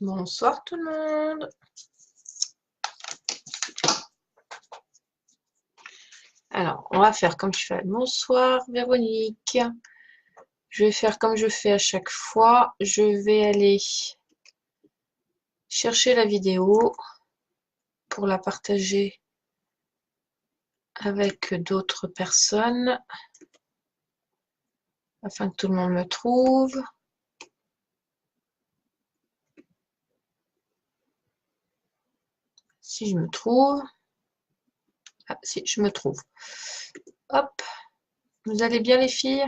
Bonsoir tout le monde. Alors, on va faire comme je fais. Bonsoir Véronique. Je vais faire comme je fais à chaque fois. Je vais aller chercher la vidéo pour la partager avec d'autres personnes afin que tout le monde me trouve. Si je me trouve. Ah, si, je me trouve. Hop. Vous allez bien les filles?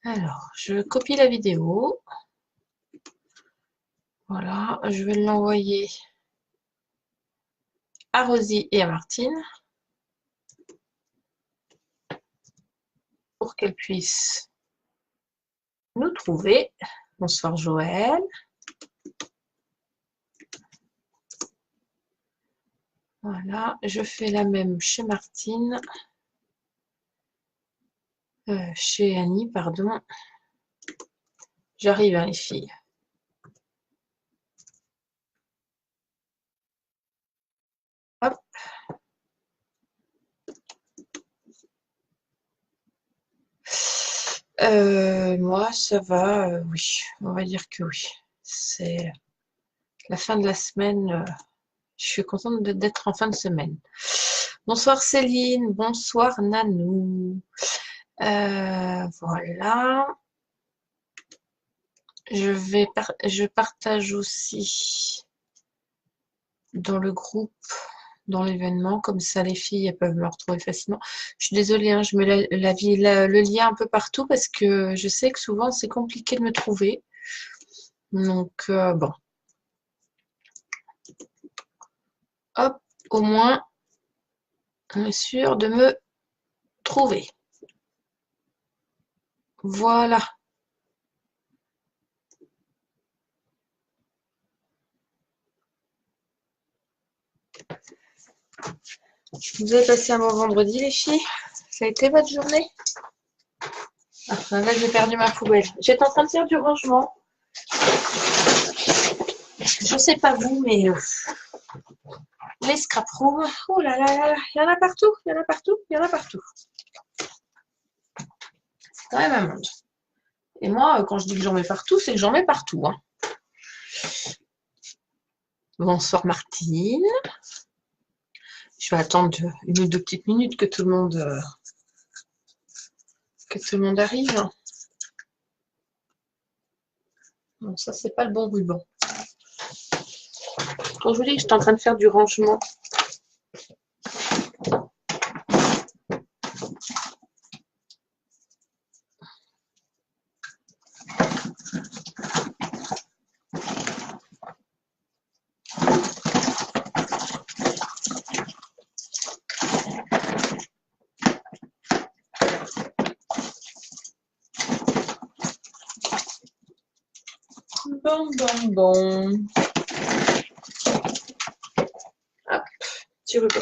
Alors, je copie la vidéo. Voilà, je vais l'envoyer à Rosie et à Martine pour qu'elles puissent nous trouver. Bonsoir Joël. Voilà, je fais la même chez Martine. Chez Annie, pardon. J'arrive, hein, les filles. Hop. Moi, ça va, oui. On va dire que oui. C'est la fin de la semaine. Je suis contente d'être en fin de semaine. Bonsoir Céline. Bonsoir Nanou. Voilà. Je partage aussi dans le groupe, dans l'événement, comme ça les filles elles peuvent me retrouver facilement. Je suis désolée, hein, je mets le lien un peu partout parce que je sais que souvent c'est compliqué de me trouver. Donc bon. Hop, au moins on est sûr de me trouver. Voilà. Vous avez passé un bon vendredi les filles? Ça a été votre journée? Ah, là j'ai perdu ma poubelle. J'étais en train de faire du rangement. Je sais pas vous, mais les scrap rooms, oh là là là, il y en a partout, il y en a partout, il y en a partout. C'est quand même un monde. Et moi, quand je dis que j'en mets partout, c'est que j'en mets partout. Hein. Bonsoir Martine. Je vais attendre une ou deux petites minutes que tout le monde arrive. Bon, ça c'est pas le bon ruban. Quand je vous dis que j'étais en train de faire du rangement. Bon. Hop, petit ruban.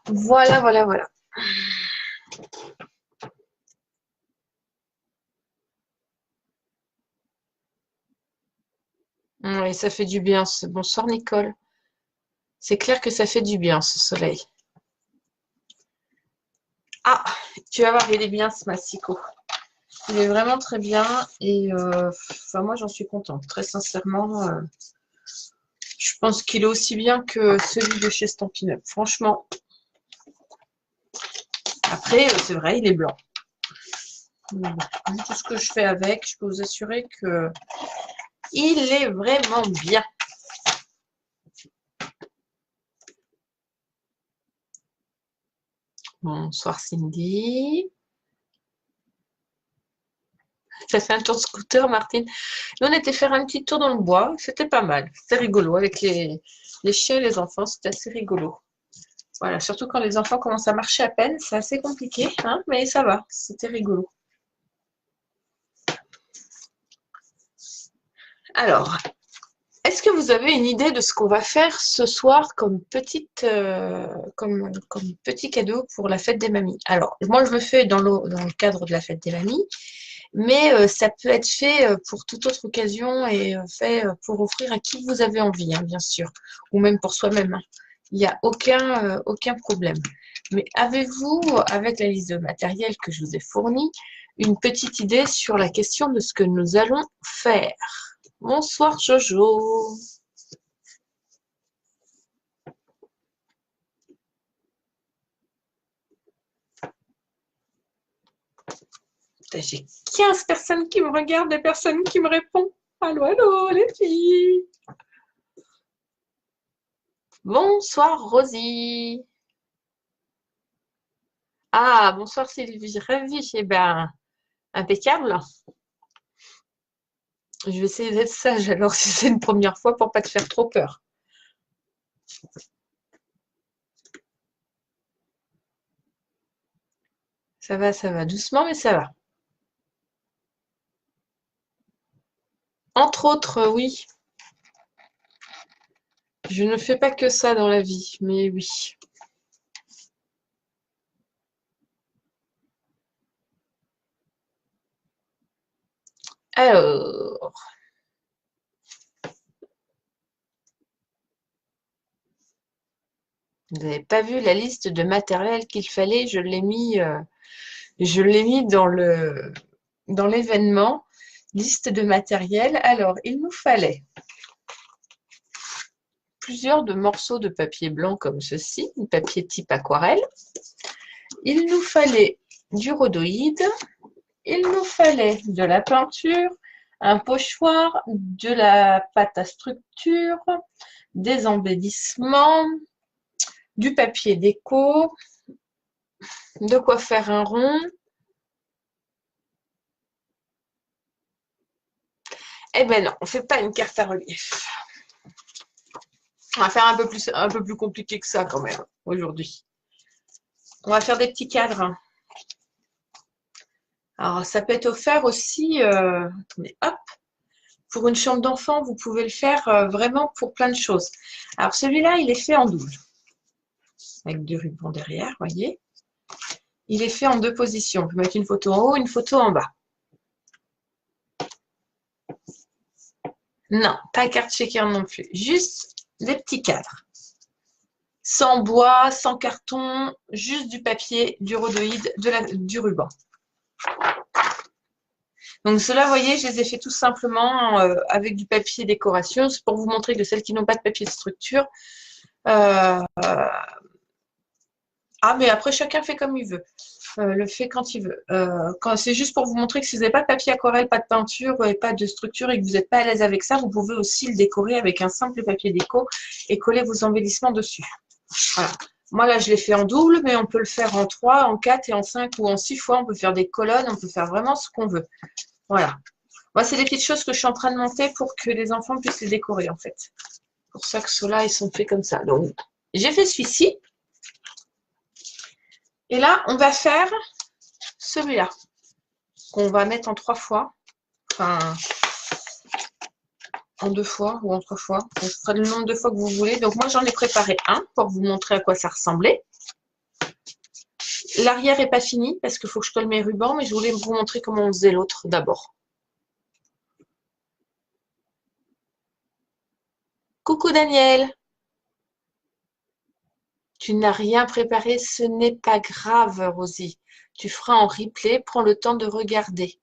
Voilà. Oui, ça fait du bien. Bonsoir Nicole. C'est clair que ça fait du bien ce soleil. Ah, tu vas voir, il est bien ce massicot. Il est vraiment très bien et moi j'en suis contente. Très sincèrement, je pense qu'il est aussi bien que celui de chez Stampin' Up. Franchement. Après, c'est vrai, il est blanc. Vu tout ce que je fais avec, je peux vous assurer que il est vraiment bien. Bonsoir Cindy. Ça fait un tour de scooter, Martine. Nous, on était faire un petit tour dans le bois. C'était pas mal. C'était rigolo. Avec les chiens et les enfants, c'était assez rigolo. Voilà, surtout quand les enfants commencent à marcher à peine, c'est assez compliqué, hein, mais ça va. C'était rigolo. Alors, Est-ce que vous avez une idée de ce qu'on va faire ce soir comme comme petit cadeau pour la fête des mamies? Alors, moi, je le fais dans le cadre de la fête des mamies, mais ça peut être fait pour toute autre occasion et fait pour offrir à qui vous avez envie, hein, bien sûr, ou même pour soi-même, hein. Il n'y a aucun problème. Mais avez-vous, avec la liste de matériel que je vous ai fournie, une petite idée sur la question de ce que nous allons faire? Bonsoir Jojo. J'ai 15 personnes qui me regardent et personne qui me répond. Allô, allô, les filles. Bonsoir Rosie. Ah, bonsoir Sylvie, ravie. Eh ben, impeccable. Je vais essayer d'être sage alors si c'est une première fois pour pas te faire trop peur. Ça va, doucement, mais ça va. Entre autres, oui. Je ne fais pas que ça dans la vie, mais oui. Alors, vous n'avez pas vu la liste de matériel qu'il fallait, je l'ai mis dans l'événement, liste de matériel. Alors, il nous fallait plusieurs de morceaux de papier blanc comme ceci, du papier type aquarelle. Il nous fallait du rhodoïde, il nous fallait de la peinture, un pochoir, de la pâte à structure, des embellissements, du papier déco, de quoi faire un rond. Eh ben non, on ne fait pas une carte à relief. On va faire un peu plus compliqué que ça quand même aujourd'hui. On va faire des petits cadres. Alors, ça peut être offert aussi, attendez, hop, pour une chambre d'enfant, vous pouvez le faire vraiment pour plein de choses. Alors, celui-là, il est fait en double, avec deux rubans derrière, voyez. Il est fait en deux positions. On peut mettre une photo en haut, une photo en bas. Non, pas carte shaker non plus. Juste des petits cadres. Sans bois, sans carton, juste du papier, du rhodoïde, du ruban. Donc ceux-là, vous voyez, je les ai fait tout simplement avec du papier décoration. C'est pour vous montrer que celles qui n'ont pas de papier de structure. Ah, mais après, chacun fait comme il veut. Le fait quand il veut. C'est juste pour vous montrer que si vous n'avez pas de papier aquarelle, pas de peinture et pas de structure et que vous n'êtes pas à l'aise avec ça, vous pouvez aussi le décorer avec un simple papier déco et coller vos embellissements dessus. Voilà. Moi, là, je l'ai fait en double, mais on peut le faire en 3, en 4 et en 5 ou en 6 fois. On peut faire des colonnes, on peut faire vraiment ce qu'on veut. Voilà. Moi, c'est des petites choses que je suis en train de monter pour que les enfants puissent les décorer, en fait. C'est pour ça que ceux-là, ils sont faits comme ça. Donc, j'ai fait celui-ci. Et là, on va faire celui-là, qu'on va mettre en 3 fois. Enfin, en 2 fois ou en 3 fois. Vous ferez le nombre de fois que vous voulez. Donc, moi, j'en ai préparé un pour vous montrer à quoi ça ressemblait. L'arrière n'est pas fini parce qu'il faut que je colle mes rubans, mais je voulais vous montrer comment on faisait l'autre d'abord. Coucou Daniel. Tu n'as rien préparé, ce n'est pas grave, Rosie. Tu feras en replay, prends le temps de regarder.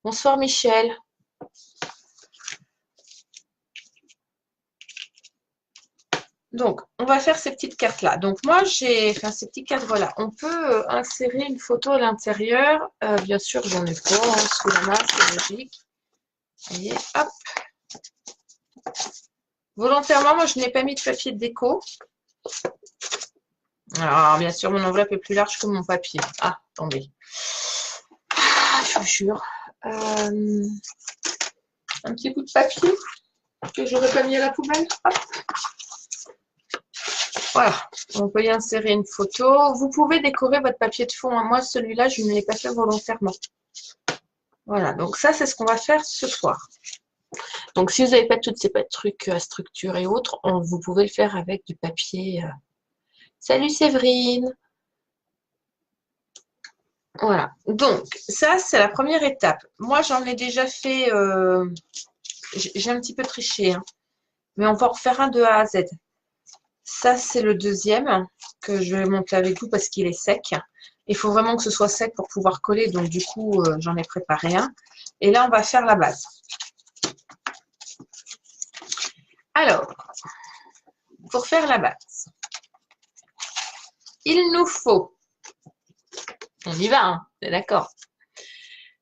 Bonsoir Michel. Donc, on va faire ces petites cartes-là. Donc, moi, ces petits cadres-là. On peut insérer une photo à l'intérieur. Bien sûr, j'en ai pas sous la main, c'est logique. Vous voyez, hop. Volontairement, moi, je n'ai pas mis de papier de déco. Alors, bien sûr, mon enveloppe est plus large que mon papier. Ah, attendez. Ah, je vous jure. Un petit bout de papier que j'aurais pas mis à la poubelle. Hop. Voilà, on peut y insérer une photo. Vous pouvez décorer votre papier de fond. Moi, celui-là, je ne l'ai pas fait volontairement. Voilà, donc ça, c'est ce qu'on va faire ce soir. Donc, si vous n'avez pas tous ces trucs à structure et autres, vous pouvez le faire avec du papier. Salut Séverine! Voilà. Donc, ça, c'est la première étape. Moi, j'en ai déjà fait... j'ai un petit peu triché, hein, mais on va en refaire un de A à Z. Ça, c'est le deuxième que je vais monter avec vous parce qu'il est sec. Il faut vraiment que ce soit sec pour pouvoir coller. Donc, du coup, j'en ai préparé un. Et là, on va faire la base. Alors, pour faire la base, il nous faut, on y va, hein, c'est d'accord,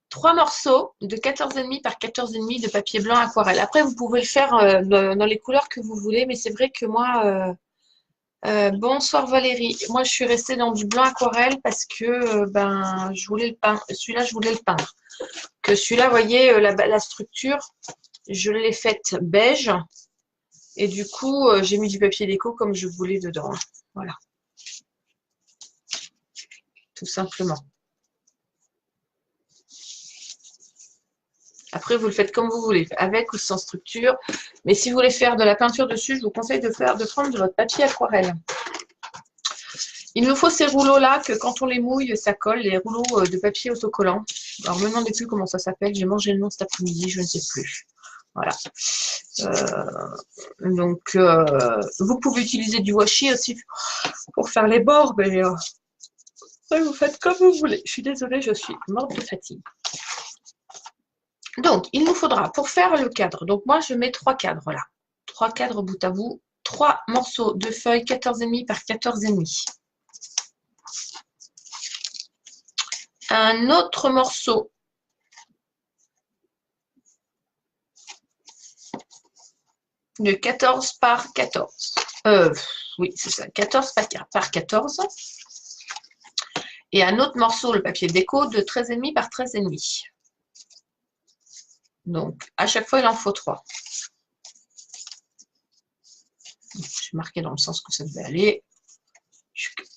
3 morceaux de 14,5 par 14,5 de papier blanc aquarelle. Après, vous pouvez le faire dans les couleurs que vous voulez, mais c'est vrai que moi... bonsoir Valérie. Moi, je suis restée dans du blanc aquarelle parce que ben, je voulais le peindre. Celui-là, je voulais le peindre. Que celui-là, vous voyez, la structure, je l'ai faite beige. Et du coup, j'ai mis du papier déco comme je voulais dedans. Voilà. Tout simplement. Après, vous le faites comme vous voulez, avec ou sans structure. Mais si vous voulez faire de la peinture dessus, je vous conseille de prendre de votre papier aquarelle. Il nous faut ces rouleaux-là que quand on les mouille, ça colle, les rouleaux de papier autocollant. Alors, je ne me demandez plus comment ça s'appelle. J'ai mangé le nom cet après-midi, je ne sais plus. Voilà. Donc, vous pouvez utiliser du washi aussi pour faire les bords, mais après, vous faites comme vous voulez. Je suis désolée, je suis morte de fatigue. Donc, il nous faudra, pour faire le cadre, donc moi, je mets 3 cadres là. 3 cadres bout à bout. 3 morceaux de feuilles 14,5 par 14,5. Un autre morceau de 14 par 14. Oui, c'est ça, 14 par 14. Et un autre morceau, le papier déco, de 13,5 par 13,5. Donc, à chaque fois, il en faut 3. J'ai marqué dans le sens que ça devait aller.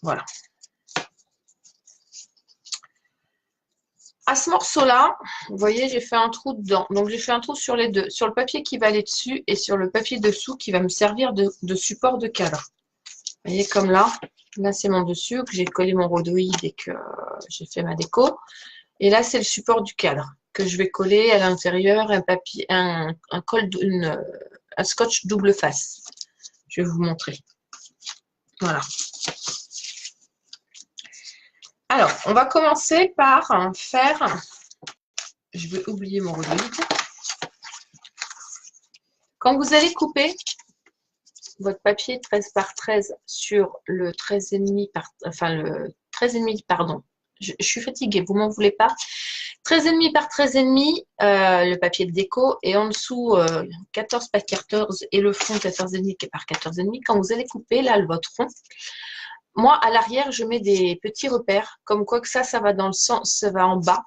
Voilà. À ce morceau-là, vous voyez, j'ai fait un trou dedans. Donc, j'ai fait un trou sur les deux. Sur le papier qui va aller dessus et sur le papier dessous qui va me servir de support de cadre. Vous voyez, comme là. Là, c'est mon dessus, que j'ai collé mon rhodoïde et que j'ai fait ma déco. Et là, c'est le support du cadre que je vais coller à l'intérieur, un papier, un scotch double face. Je vais vous montrer. Voilà. Alors, on va commencer par faire... Je vais oublier mon rhodoïde. Quand vous allez couper votre papier 13 par 13 sur le 13,5 par... Enfin, le 13,5, pardon. Je suis fatiguée, vous m'en voulez pas. 13,5 par 13,5, le papier de déco, et en dessous 14 par 14 et le fond 14,5 par 14,5. Quand vous allez couper là votre rond, moi à l'arrière je mets des petits repères, comme quoi que ça va dans le sens, ça va en bas,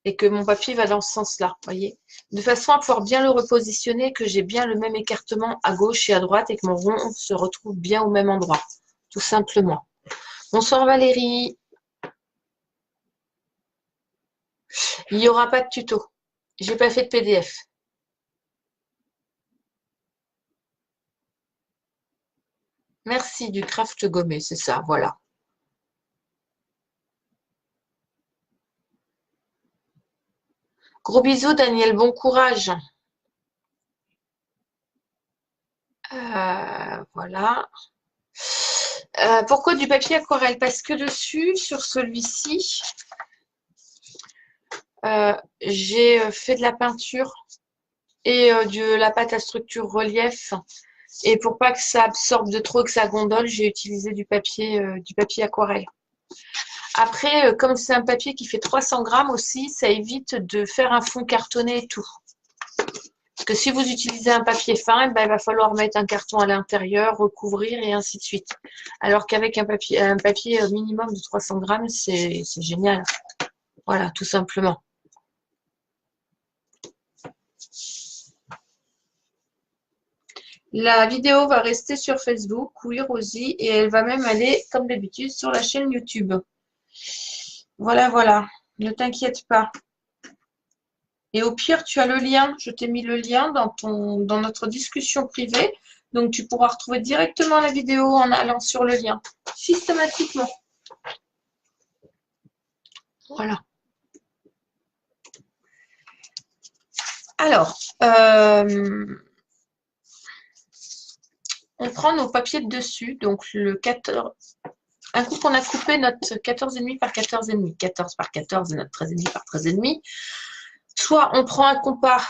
et que mon papier va dans ce sens-là, voyez, de façon à pouvoir bien le repositionner, que j'ai bien le même écartement à gauche et à droite, et que mon rond se retrouve bien au même endroit, tout simplement. Bonsoir Valérie. Il n'y aura pas de tuto. J'ai pas fait de PDF. Merci du craft gommé, c'est ça, voilà. Gros bisous Daniel, bon courage. Voilà. Pourquoi du papier aquarelle? Parce que dessus, sur celui-ci, j'ai fait de la peinture et de la pâte à structure relief. Et pour pas que ça absorbe de trop, que ça gondole, j'ai utilisé du papier aquarelle. Après, comme c'est un papier qui fait 300 grammes aussi, ça évite de faire un fond cartonné et tout. Parce que si vous utilisez un papier fin, ben, il va falloir mettre un carton à l'intérieur, recouvrir et ainsi de suite. Alors qu'avec un papier minimum de 300 grammes, c'est génial. Voilà, tout simplement. La vidéo va rester sur Facebook, oui Rosie, et elle va même aller, comme d'habitude, sur la chaîne YouTube. Voilà, voilà. Ne t'inquiète pas. Et au pire, tu as le lien. Je t'ai mis le lien dans notre discussion privée. Donc, tu pourras retrouver directement la vidéo en allant sur le lien. Systématiquement. Voilà. Alors, on prend nos papiers de dessus. Donc, le 14... Un coup qu'on a coupé notre 14,5 par 14,5. 14 par 14 et notre 13,5 par 13,5. Soit on prend un compas,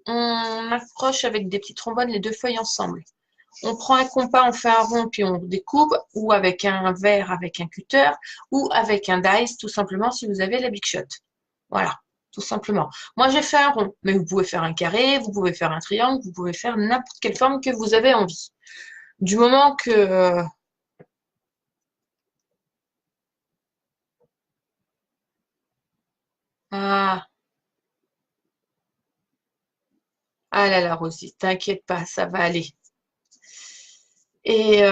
on accroche avec des petits trombones les deux feuilles ensemble. On prend un compas, on fait un rond, puis on découpe, ou avec un verre, avec un cutter, ou avec un dice, tout simplement, si vous avez la Big Shot. Voilà, tout simplement. Moi, j'ai fait un rond, mais vous pouvez faire un carré, vous pouvez faire un triangle, vous pouvez faire n'importe quelle forme que vous avez envie. Du moment que... Ah là là, Rosie, t'inquiète pas, ça va aller. Et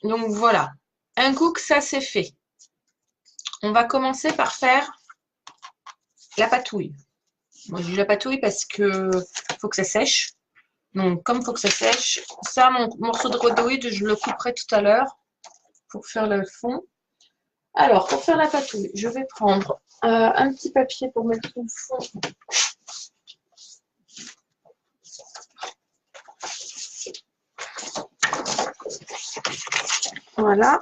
donc voilà. Un coup que ça c'est fait, on va commencer par faire la patouille. Moi, je dis la patouille parce que faut que ça sèche. Donc, comme il faut que ça sèche, ça, mon morceau de rhodoïde, je le couperai tout à l'heure pour faire le fond. Alors, pour faire la patouille, je vais prendre un petit papier pour mettre le fond. Voilà.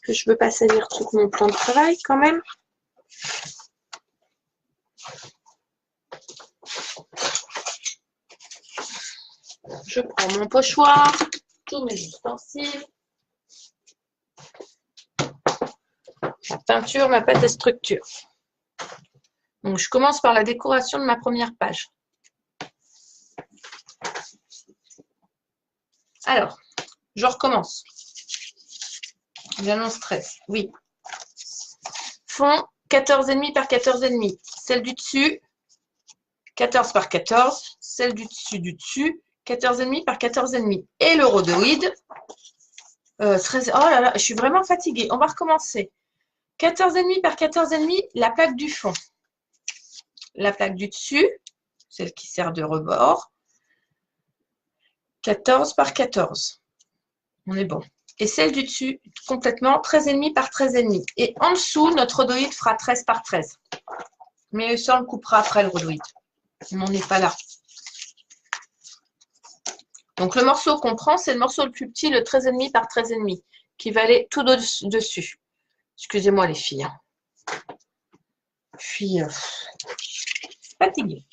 Que je veux pas salir tout mon plan de travail quand même. Je prends mon pochoir, tous mes ustensiles, ma peinture, ma pâte à structure. Donc, je commence par la décoration de ma première page. Alors, je recommence. J'annonce stress, oui. Fond 14,5 par 14,5. Celle du dessus, 14 par 14. Celle du dessus, 14,5 par 14,5. Et le rhodoïde, 13. Oh là là, je suis vraiment fatiguée. On va recommencer. 14,5 par 14,5, la plaque du fond. La plaque du dessus, celle qui sert de rebord. 14 par 14. On est bon. Et celle du dessus, complètement, 13,5 par 13,5. Et en dessous, notre rhodoïde fera 13 par 13. Mais ça, on le coupera après le rhodoïde. On n'en est pas là. Donc, le morceau qu'on prend, c'est le morceau le plus petit, le 13,5 par 13,5, qui va aller tout dessus. Excusez-moi, les filles. Je suis fatiguée.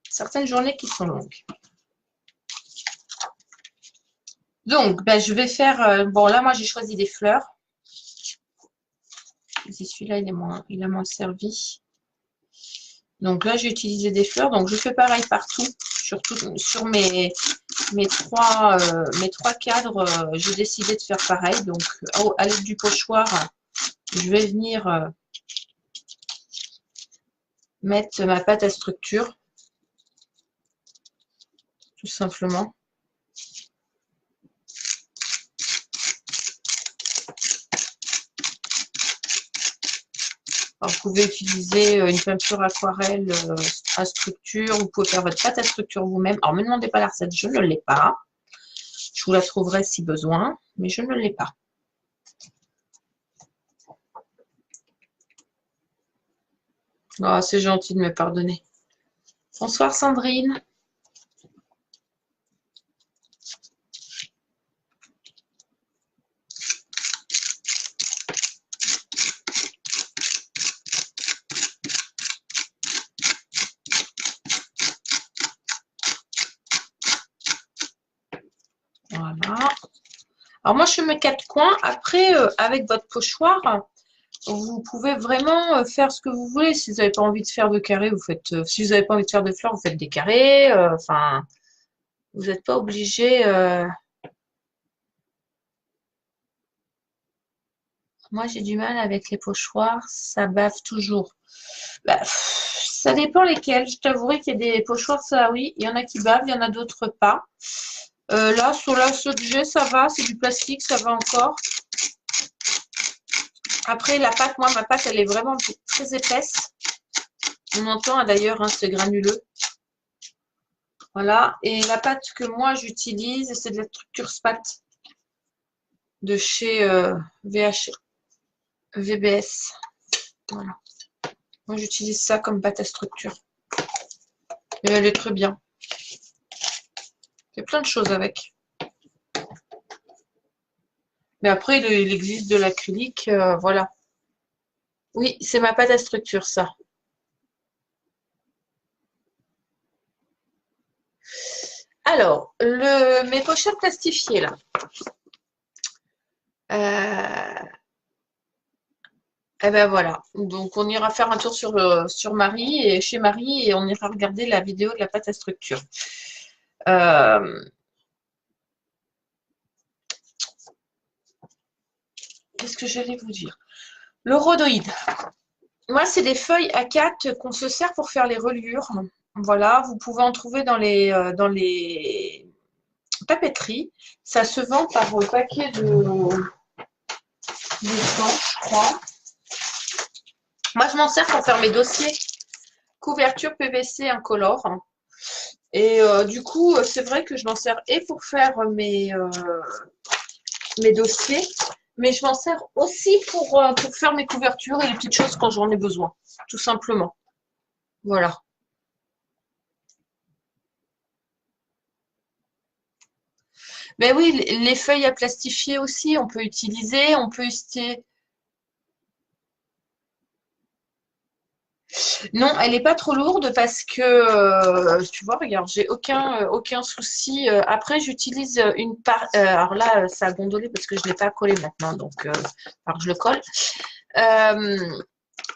Certaines journées qui sont longues. Donc, ben, je vais faire... bon, là, moi, j'ai choisi des fleurs. Celui-là, il a moins servi. Donc là, j'ai utilisé des fleurs. Donc, je fais pareil partout. Surtout sur mes trois cadres, j'ai décidé de faire pareil. Donc, à l'aide du pochoir, je vais venir mettre ma pâte à structure. Tout simplement. Alors, vous pouvez utiliser une peinture aquarelle à structure. Vous pouvez faire votre pâte à structure vous-même. Alors, ne me demandez pas la recette, je ne l'ai pas. Je vous la trouverai si besoin, mais je ne l'ai pas. Oh, c'est gentil de me pardonner. Bonsoir Sandrine. Voilà. Alors moi, je mets 4 coins. Après, avec votre pochoir, vous pouvez vraiment faire ce que vous voulez. Si vous n'avez pas envie de faire de carrés, vous faites. Si vous n'avez pas envie de faire de fleurs, vous faites des carrés. Enfin, vous n'êtes pas obligé. Moi, j'ai du mal avec les pochoirs. Ça bave toujours. Bah, ça dépend lesquels. Je t'avouerai qu'il y a des pochoirs, ça oui. Il y en a qui bavent, il y en a d'autres pas. Là, sur ceux que j'ai, ça va. C'est du plastique, ça va encore. Après, la pâte, moi, ma pâte, elle est vraiment très épaisse. On entend d'ailleurs ce granuleux. Voilà. Et la pâte que moi, j'utilise, c'est de la structure Spat de chez VBS. Voilà. Moi, j'utilise ça comme pâte à structure. Et elle est très bien. Il y a plein de choses avec. Mais après, il existe de l'acrylique. Voilà. Oui, c'est ma pâte à structure, ça. Alors, mes pochettes plastifiées, là. Eh ben voilà. Donc, on ira faire un tour sur Marie et chez Marie et on ira regarder la vidéo de la pâte à structure. Qu'est-ce que j'allais vous dire? Le rhodoïde. Moi, c'est des feuilles A4 qu'on se sert pour faire les reliures. Voilà, vous pouvez en trouver dans les papeteries. Ça se vend par paquet de 100, je crois. Moi, je m'en sers pour faire mes dossiers. Couverture PVC incolore. Et du coup, c'est vrai que je m'en sers et pour faire mes dossiers, mais je m'en sers aussi pour faire mes couvertures et les petites choses quand j'en ai besoin, tout simplement. Voilà. Mais oui, les feuilles à plastifier aussi, on peut utiliser, Non, elle n'est pas trop lourde parce que, tu vois, regarde, j'ai aucun souci. Après, j'utilise une part. Alors là, ça a gondolé parce que je ne l'ai pas collé maintenant, donc alors je le colle.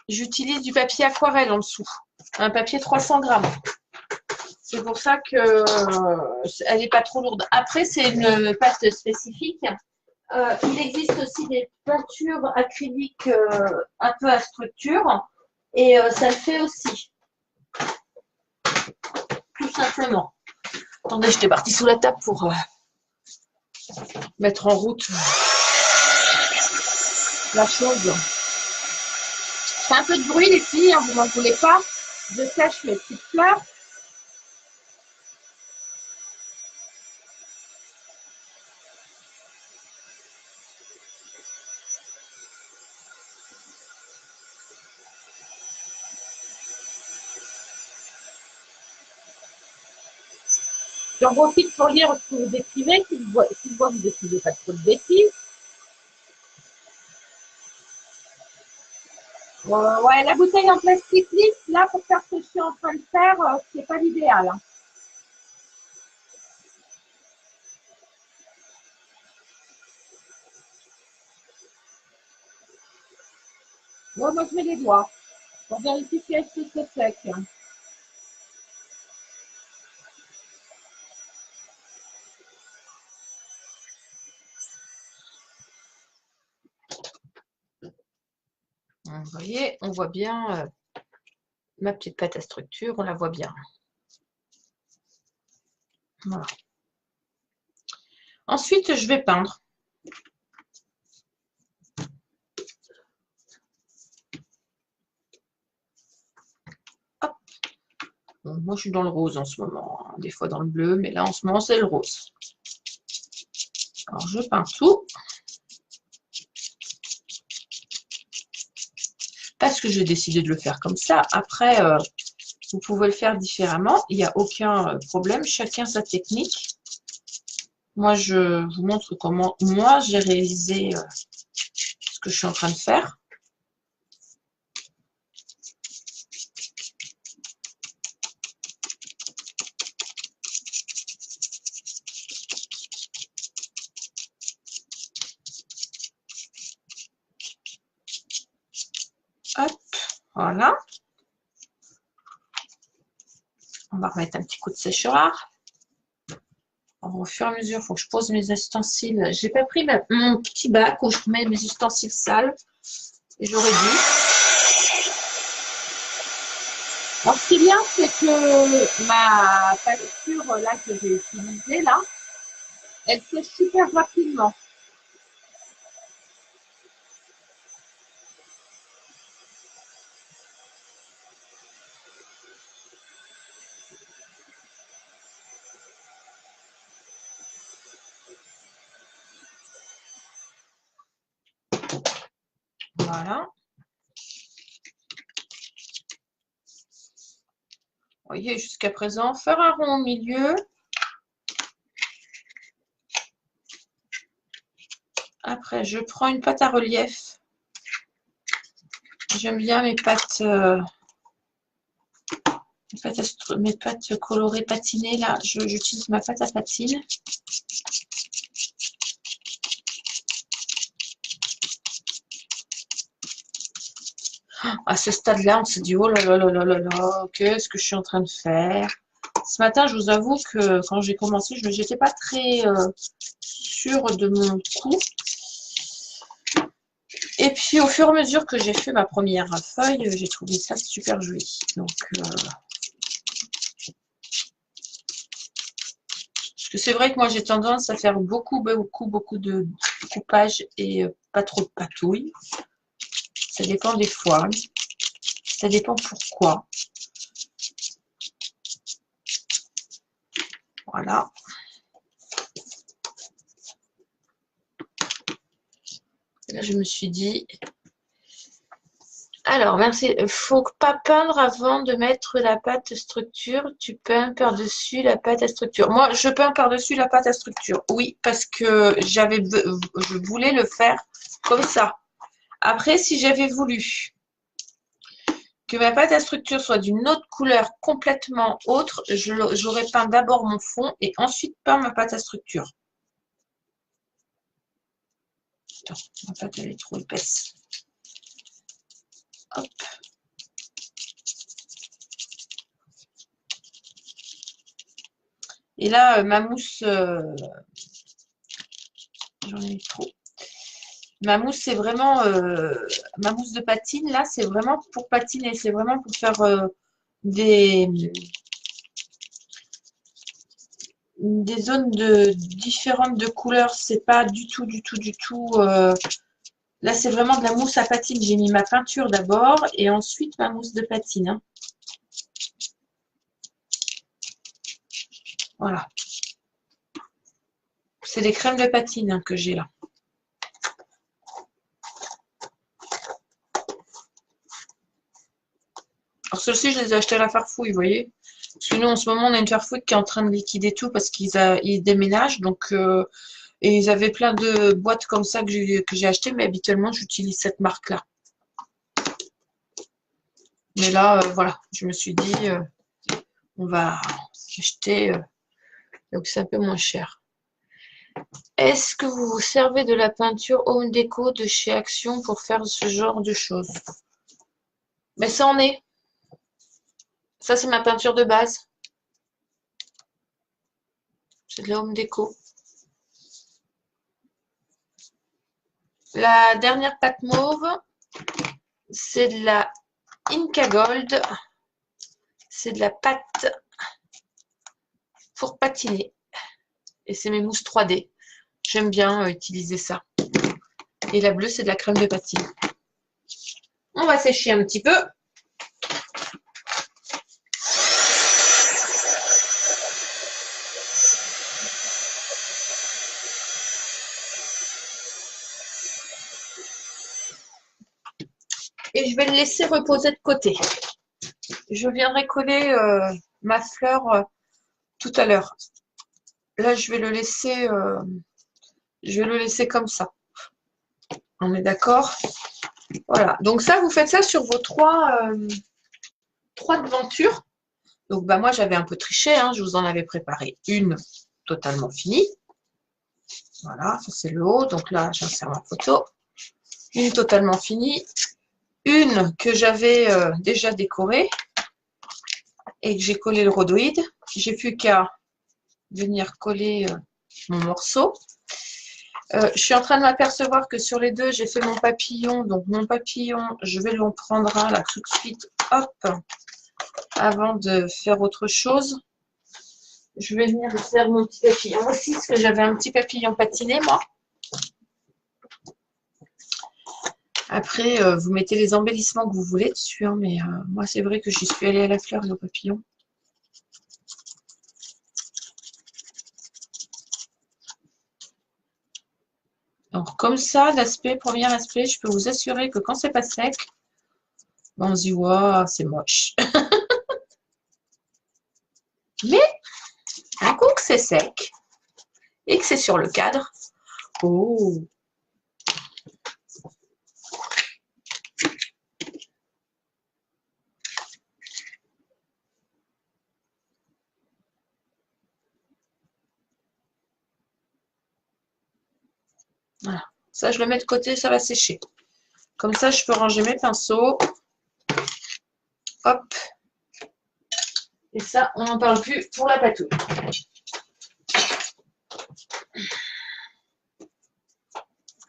J'utilise du papier aquarelle en dessous, un papier 300 grammes. C'est pour ça que elle n'est pas trop lourde. Après, c'est une pâte spécifique. Il existe aussi des peintures acryliques un peu à structure et ça le fait aussi, tout simplement. Attendez, j'étais partie sous la table pour mettre en route la chose. Je fais un peu de bruit, les filles, hein, vous m'en voulez pas. Je sèche mes petites fleurs. J'en profite pour lire ce que vous écrivez. Si je vois que vous n'écrivez pas trop de bêtises. Ouais, la bouteille en plastique lisse, là, pour faire ce que je suis en train de faire, c'est pas l'idéal. Hein. Moi, je mets les doigts pour vérifier si c'est sec. Vous voyez, on voit bien ma petite pâte à structure, on la voit bien. Voilà. Ensuite, je vais peindre. Hop. Bon, moi, je suis dans le rose en ce moment. Hein. Des fois dans le bleu, mais là, en ce moment, c'est le rose. Alors, je peins tout. Parce que j'ai décidé de le faire comme ça. Après, vous pouvez le faire différemment. Il n'y a aucun problème. Chacun sa technique. Moi, je vous montre comment moi, j'ai réalisé ce que je suis en train de faire. Hop, voilà. On va remettre un petit coup de séchoir. Au fur et à mesure, il faut que je pose mes ustensiles. J'ai pas pris mon petit bac où je mets mes ustensiles sales. Et j'aurais dû. Alors, ce qui est bien, c'est que ma peinture là que j'ai utilisée là, elle sèche super rapidement. Voilà. Vous voyez, jusqu'à présent, faire un rond au milieu. Après, je prends une pâte à relief. J'aime bien mes pâtes, mes pâtes colorées patinées. Là, j'utilise ma pâte à patine. À ce stade-là, on se dit, oh là là là là là là, qu'est-ce que je suis en train de faire? Ce matin, je vous avoue que quand j'ai commencé, je n'étais pas très sûre de mon coup. Et puis, au fur et à mesure que j'ai fait ma première feuille, j'ai trouvé ça super joli. Donc, parce que c'est vrai que moi, j'ai tendance à faire beaucoup de coupage et pas trop de patouille. Ça dépend des fois. Ça dépend pourquoi. Voilà. Là, je me suis dit... Alors, merci. Faut pas peindre avant de mettre la pâte structure. Tu peins par-dessus la pâte à structure. Moi, je peins par-dessus la pâte à structure. Oui, parce que je voulais le faire comme ça. Après, si j'avais voulu que ma pâte à structure soit d'une autre couleur complètement autre, j'aurais peint d'abord mon fond et ensuite peint ma pâte à structure. Attends, ma pâte elle est trop épaisse. Hop. Et là, ma mousse, j'en ai mis trop. Ma mousse, c'est vraiment, ma mousse de patine, là, c'est vraiment pour patiner. C'est vraiment pour faire des zones différentes de couleurs. C'est pas du tout. Là, c'est vraiment de la mousse à patine. J'ai mis ma peinture d'abord et ensuite ma mousse de patine. Hein. Voilà. C'est des crèmes de patine hein, que j'ai là. Alors, ceux-ci, je les ai achetés à la Farfouille, vous voyez. Parce que nous, en ce moment, on a une Farfouille qui est en train de liquider tout parce qu'ils déménagent. Donc, et ils avaient plein de boîtes comme ça que j'ai achetées, mais habituellement, j'utilise cette marque-là. Mais là, voilà, je me suis dit, on va acheter, donc c'est un peu moins cher. Est-ce que vous vous servez de la peinture Home Déco de chez Action pour faire ce genre de choses? Mais ça en est. Ça, c'est ma peinture de base. C'est de la Home Déco. La dernière pâte mauve, c'est de la Inca Gold. C'est de la pâte pour patiner. Et c'est mes mousses 3D. J'aime bien utiliser ça. Et la bleue, c'est de la crème de patine. On va sécher un petit peu. Et je vais le laisser reposer de côté. Je viendrai coller ma fleur tout à l'heure. Là, je vais le laisser comme ça. On est d'accord? Voilà. Donc ça, vous faites ça sur vos trois devantures. Donc bah, moi, j'avais un peu triché. Hein, je vous en avais préparé une totalement finie. Voilà, ça c'est le haut. Donc là, j'insère ma photo. Une totalement finie. Une que j'avais déjà décorée et que j'ai collé le rhodoïde. J'ai plus qu'à venir coller mon morceau. Je suis en train de m'apercevoir que sur les deux, j'ai fait mon papillon. Donc, mon papillon, je vais le prendre là tout de suite. Hop, avant de faire autre chose. Je vais venir faire mon petit papillon aussi, parce que j'avais un petit papillon patiné, moi. Après, vous mettez les embellissements que vous voulez dessus. Hein, mais moi, c'est vrai que j'y suis allée à la fleur et au papillon. Alors, comme ça, l'aspect, premier aspect, je peux vous assurer que quand c'est pas sec, on se dit, waouh, c'est moche. Mais, un coup que c'est sec et que c'est sur le cadre, oh, voilà. Ça, je le mets de côté, ça va sécher. Comme ça, je peux ranger mes pinceaux. Hop. Et ça, on n'en parle plus pour la patouille.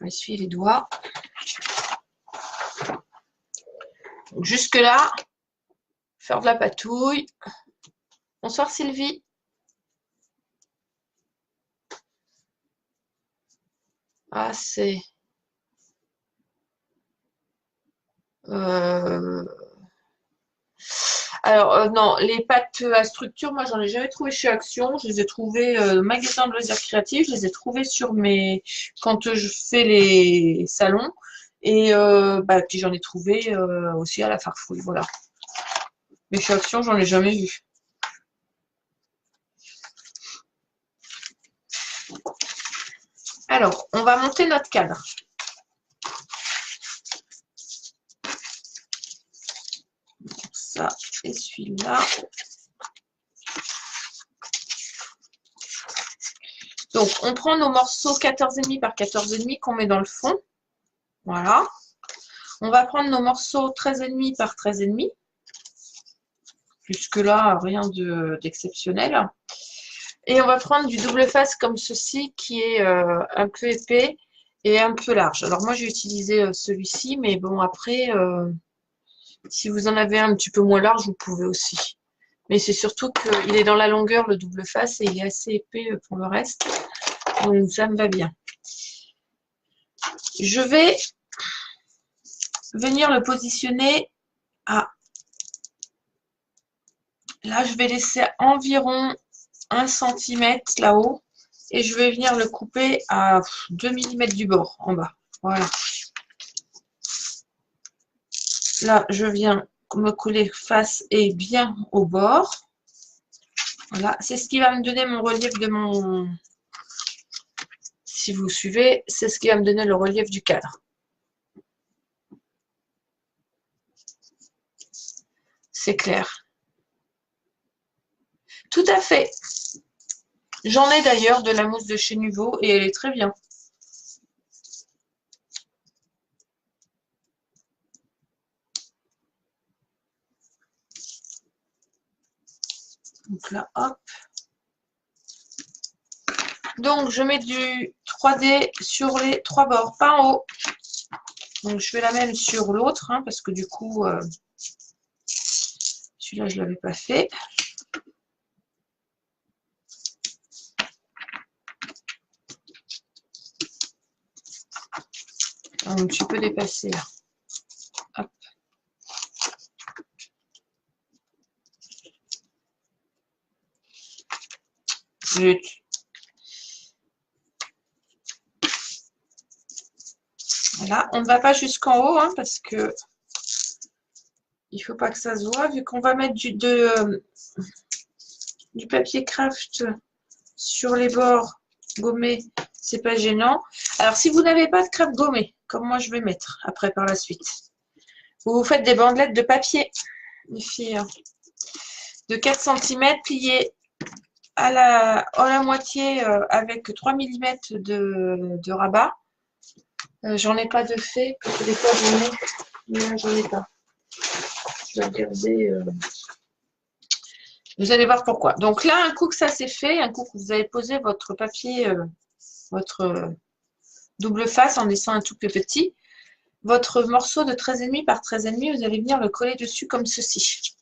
On va essuyer les doigts. Jusque là, faire de la patouille. Bonsoir Sylvie. Ah, c'est... Alors, non, les pâtes à structure, moi, j'en ai jamais trouvé chez Action. Je les ai trouvées magasin de loisirs créatifs. Je les ai trouvées sur mes... quand je fais les salons. Et puis j'en ai trouvé aussi à la Farfouille, voilà. Mais chez Action, j'en ai jamais vu. Alors, on va monter notre cadre. Ça et celui-là. Donc, on prend nos morceaux 14,5 par 14,5 qu'on met dans le fond. Voilà. On va prendre nos morceaux 13,5 par 13,5. Jusque-là, rien d'exceptionnel. Et on va prendre du double face comme ceci, qui est un peu épais et un peu large. Alors moi, j'ai utilisé celui-ci, mais bon, après, si vous en avez un petit peu moins large, vous pouvez aussi. Mais c'est surtout qu'il est dans la longueur, le double face, et il est assez épais pour le reste. Donc, ça me va bien. Je vais venir le positionner à... Là, je vais laisser environ 1 cm là-haut. Et je vais venir le couper à 2 mm du bord, en bas. Voilà. Là, je viens me coller face et bien au bord. Voilà. C'est ce qui va me donner mon relief de mon... Si vous suivez, c'est ce qui va me donner le relief du cadre. C'est clair. Tout à fait. J'en ai d'ailleurs de la mousse de chez Nuvo et elle est très bien. Donc là, hop. Donc, je mets du 3D sur les 3 bords, pas en haut. Donc, je fais la même sur l'autre, hein, parce que du coup, celui-là, je ne l'avais pas fait. Un petit peu dépassé là. Hop. Zut. Voilà, on ne va pas jusqu'en haut hein, parce que il ne faut pas que ça se voit vu qu'on va mettre du papier craft sur les bords gommés, c'est pas gênant. Alors si vous n'avez pas de craft gommé, comme moi je vais mettre après par la suite, vous faites des bandelettes de papier, les filles, de 4 cm pliées à la moitié avec 3 mm de rabat. J'en ai pas de fait, parce que des fois j'en ai, mais là j'en ai pas. Je vais regarder. Vous allez voir pourquoi. Donc là, un coup que ça c'est fait, un coup que vous avez posé votre papier, votre double face en laissant un tout petit, votre morceau de 13,5 par 13,5, vous allez venir le coller dessus comme ceci.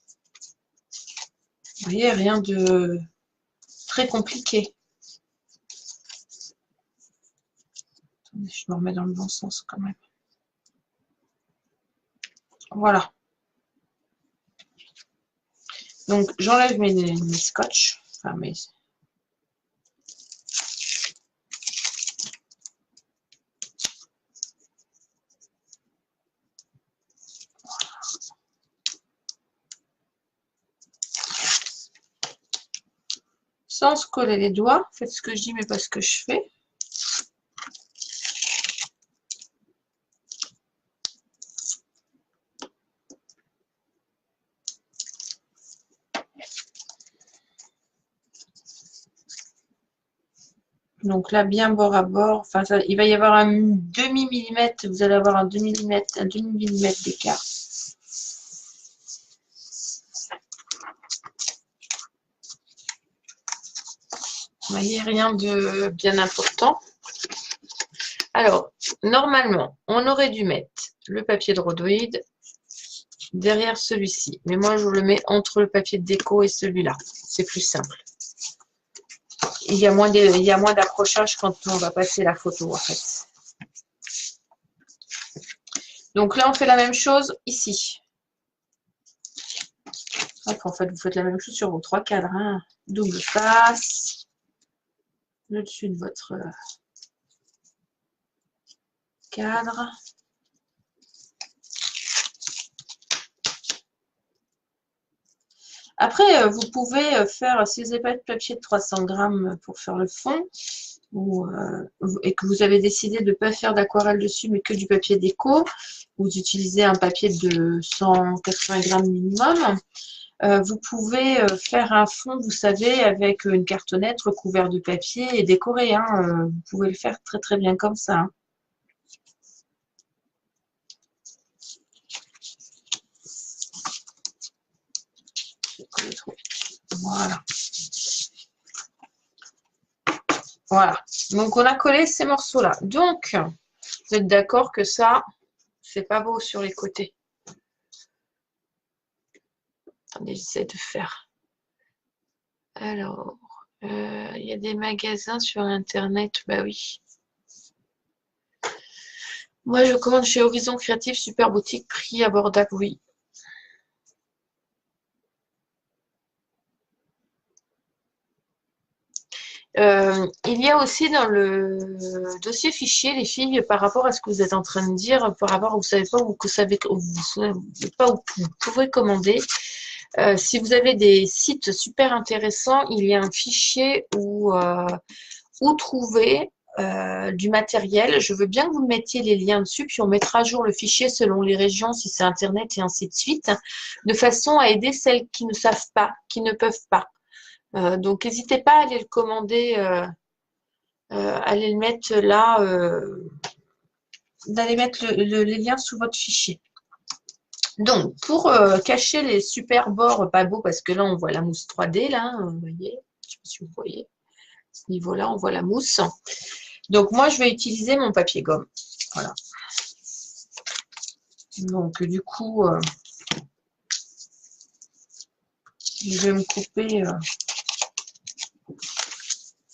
Vous voyez, rien de très compliqué. Attendez, je me remets dans le bon sens quand même. Voilà. Donc, j'enlève mes scotch. Enfin, sans se coller les doigts. Faites ce que je dis, mais pas ce que je fais. Donc là, bien bord à bord. Enfin, ça, il va y avoir un demi-millimètre. Vous allez avoir un demi-millimètre d'écart. Vous voyez, rien de bien important. Alors, normalement, on aurait dû mettre le papier de rhodoïde derrière celui-ci. Mais moi, je le mets entre le papier de déco et celui-là. C'est plus simple. Il y a moins d'accrochage quand on va passer la photo, en fait. Donc là, on fait la même chose ici. Hop, en fait, vous faites la même chose sur vos 3 cadres. Hein. Double face. Le dessus de votre cadre. Après, vous pouvez faire, si vous n'avez pas de papier de 300 grammes pour faire le fond, et que vous avez décidé de ne pas faire d'aquarelle dessus, mais que du papier déco, vous utilisez un papier de 180 grammes minimum, vous pouvez faire un fond, vous savez, avec une cartonnette recouverte de papier et décoré. Hein, vous pouvez le faire très très bien comme ça. Hein. Voilà. Voilà. Donc, on a collé ces morceaux-là. Donc, vous êtes d'accord que ça, c'est pas beau sur les côtés. Attendez, j'essaie de faire. Alors, il y a des magasins sur Internet. Bah oui. Moi, je commande chez Horizon Créatif, super boutique, prix abordable, oui. Il y a aussi dans le dossier fichier, les filles, par rapport à ce que vous êtes en train de dire, par rapport à vous savez pas où, vous pouvez commander. Si vous avez des sites super intéressants, il y a un fichier où trouver du matériel. Je veux bien que vous me mettiez les liens dessus, puis on mettra à jour le fichier selon les régions, si c'est Internet et ainsi de suite, de façon à aider celles qui ne savent pas, qui ne peuvent pas. Donc, n'hésitez pas à aller le commander, allez le mettre là, d'aller mettre les liens sous votre fichier. Donc, pour cacher les super bords pas beaux, parce que là, on voit la mousse 3D, là, vous voyez, je ne sais pas si vous voyez, à ce niveau-là, on voit la mousse. Donc, moi, je vais utiliser mon papier gomme. Voilà. Donc, du coup, je vais me couper.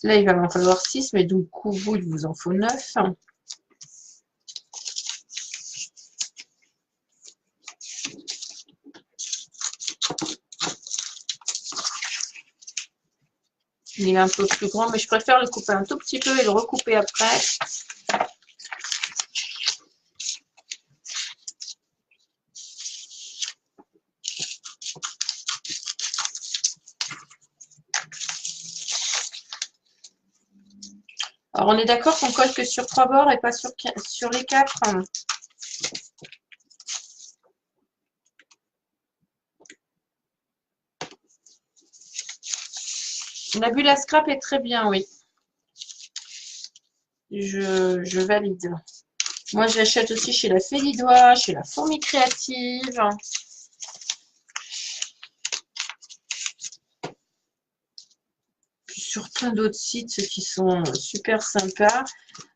Là, il va m'en falloir 6, mais du coup, vous, il vous en faut 9. Il est un peu plus grand, mais je préfère le couper un tout petit peu et le recouper après. Alors, on est d'accord qu'on colle que sur 3 bords et pas sur les 4. La bulle à scrap est très bien, oui. Je valide. Moi, j'achète aussi chez la Félidois, chez la Fourmi Créative. Puis sur plein d'autres sites qui sont super sympas.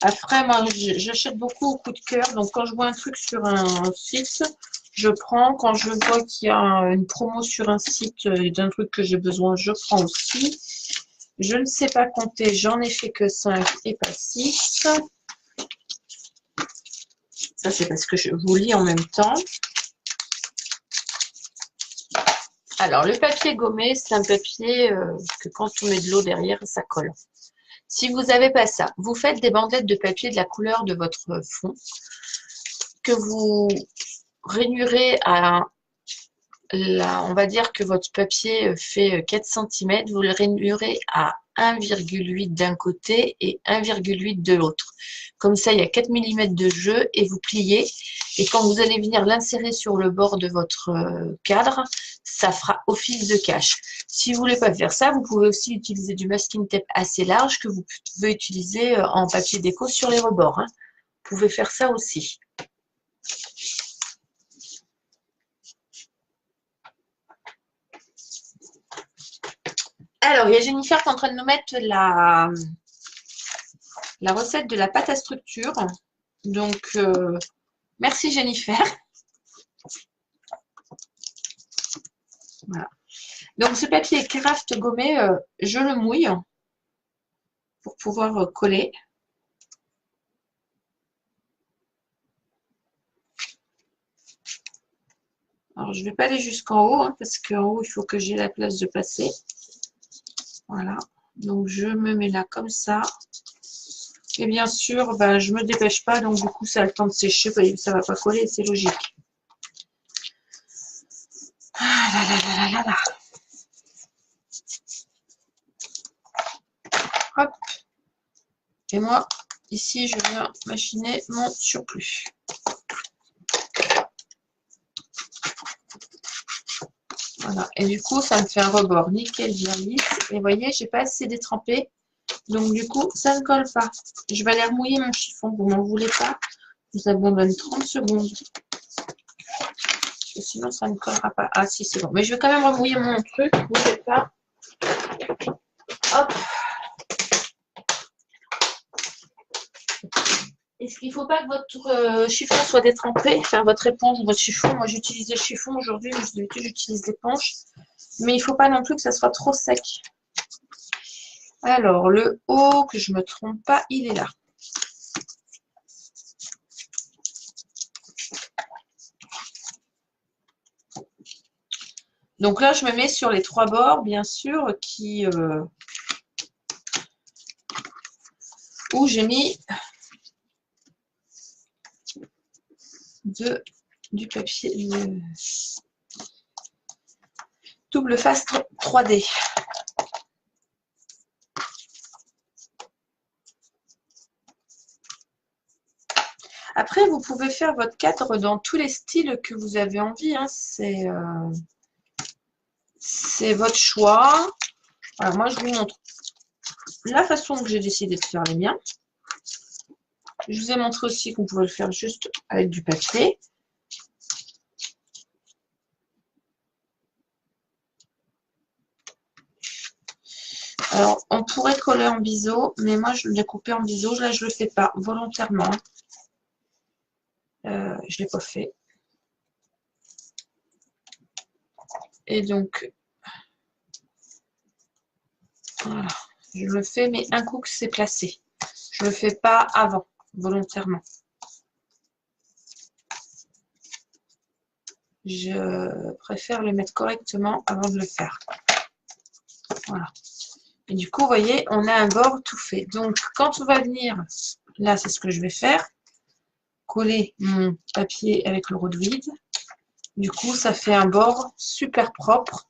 Après, moi, j'achète beaucoup au coup de cœur. Donc, quand je vois un truc sur un site, je prends. Quand je vois qu'il y a une promo sur un site d'un truc que j'ai besoin, je prends aussi. Je ne sais pas compter, j'en ai fait que 5 et pas 6. Ça, c'est parce que je vous lis en même temps. Alors, le papier gommé, c'est un papier que quand on met de l'eau derrière, ça colle. Si vous n'avez pas ça, vous faites des bandelettes de papier de la couleur de votre fond que vous rainurez à on va dire que votre papier fait 4 cm, vous le réduirez à 1,8 d'un côté et 1,8 de l'autre. Comme ça, il y a 4 mm de jeu et vous pliez. Et quand vous allez venir l'insérer sur le bord de votre cadre, ça fera office de cache. Si vous ne voulez pas faire ça, vous pouvez aussi utiliser du masking tape assez large que vous pouvez utiliser en papier déco sur les rebords, hein. Vous pouvez faire ça aussi. Alors, il y a Jennifer qui est en train de nous mettre la recette de la pâte à structure. Donc, merci Jennifer. Voilà. Donc, ce papier craft gommé, je le mouille pour pouvoir coller. Alors, je ne vais pas aller jusqu'en haut, hein, parce qu'en haut, il faut que j'ai la place de passer. Voilà. Donc, je me mets là comme ça. Et bien sûr, ben, je ne me dépêche pas, donc du coup, ça a le temps de sécher. Vous voyez, ça ne va pas coller, c'est logique. Ah là là là là là là. Hop. Et moi, ici, je viens machiner mon surplus. Voilà. Et du coup, ça me fait un rebord nickel bien lisse. Et vous voyez, j'ai pas assez détrempé. Donc, du coup, ça ne colle pas. Je vais aller remouiller mon chiffon. Vous m'en voulez pas. Je vous abandonne 30 secondes. Parce que sinon, ça ne collera pas. Ah, si, c'est bon. Mais je vais quand même remouiller mon truc. Vous ne voulez pas. Hop. Est-ce qu'il ne faut pas que votre chiffon soit détrempé? Enfin, votre éponge ou votre chiffon. Moi, j'utilise le chiffon aujourd'hui. D'habitude, j'utilise l'éponge. Mais il ne faut pas non plus que ça soit trop sec. Alors, le haut, que je ne me trompe pas, il est là. Donc là, je me mets sur les 3 bords, bien sûr, où j'ai mis du papier double face 3D. Après, vous pouvez faire votre cadre dans tous les styles que vous avez envie, hein. C'est votre choix. Alors, moi, je vous montre la façon que j'ai décidé de faire les miens. Je vous ai montré aussi qu'on pouvait le faire juste avec du papier. Alors, on pourrait coller en biseau, mais moi, je l'ai coupé en biseau. Là, je ne le fais pas volontairement. Je ne l'ai pas fait. Et donc, voilà. Je le fais, mais un coup que c'est placé. Je ne le fais pas avant, volontairement. Je préfère le mettre correctement avant de le faire. Voilà. Et du coup, vous voyez, on a un bord tout fait. Donc, quand on va venir, là, c'est ce que je vais faire, coller mon papier avec le rhodoïde. Du coup, ça fait un bord super propre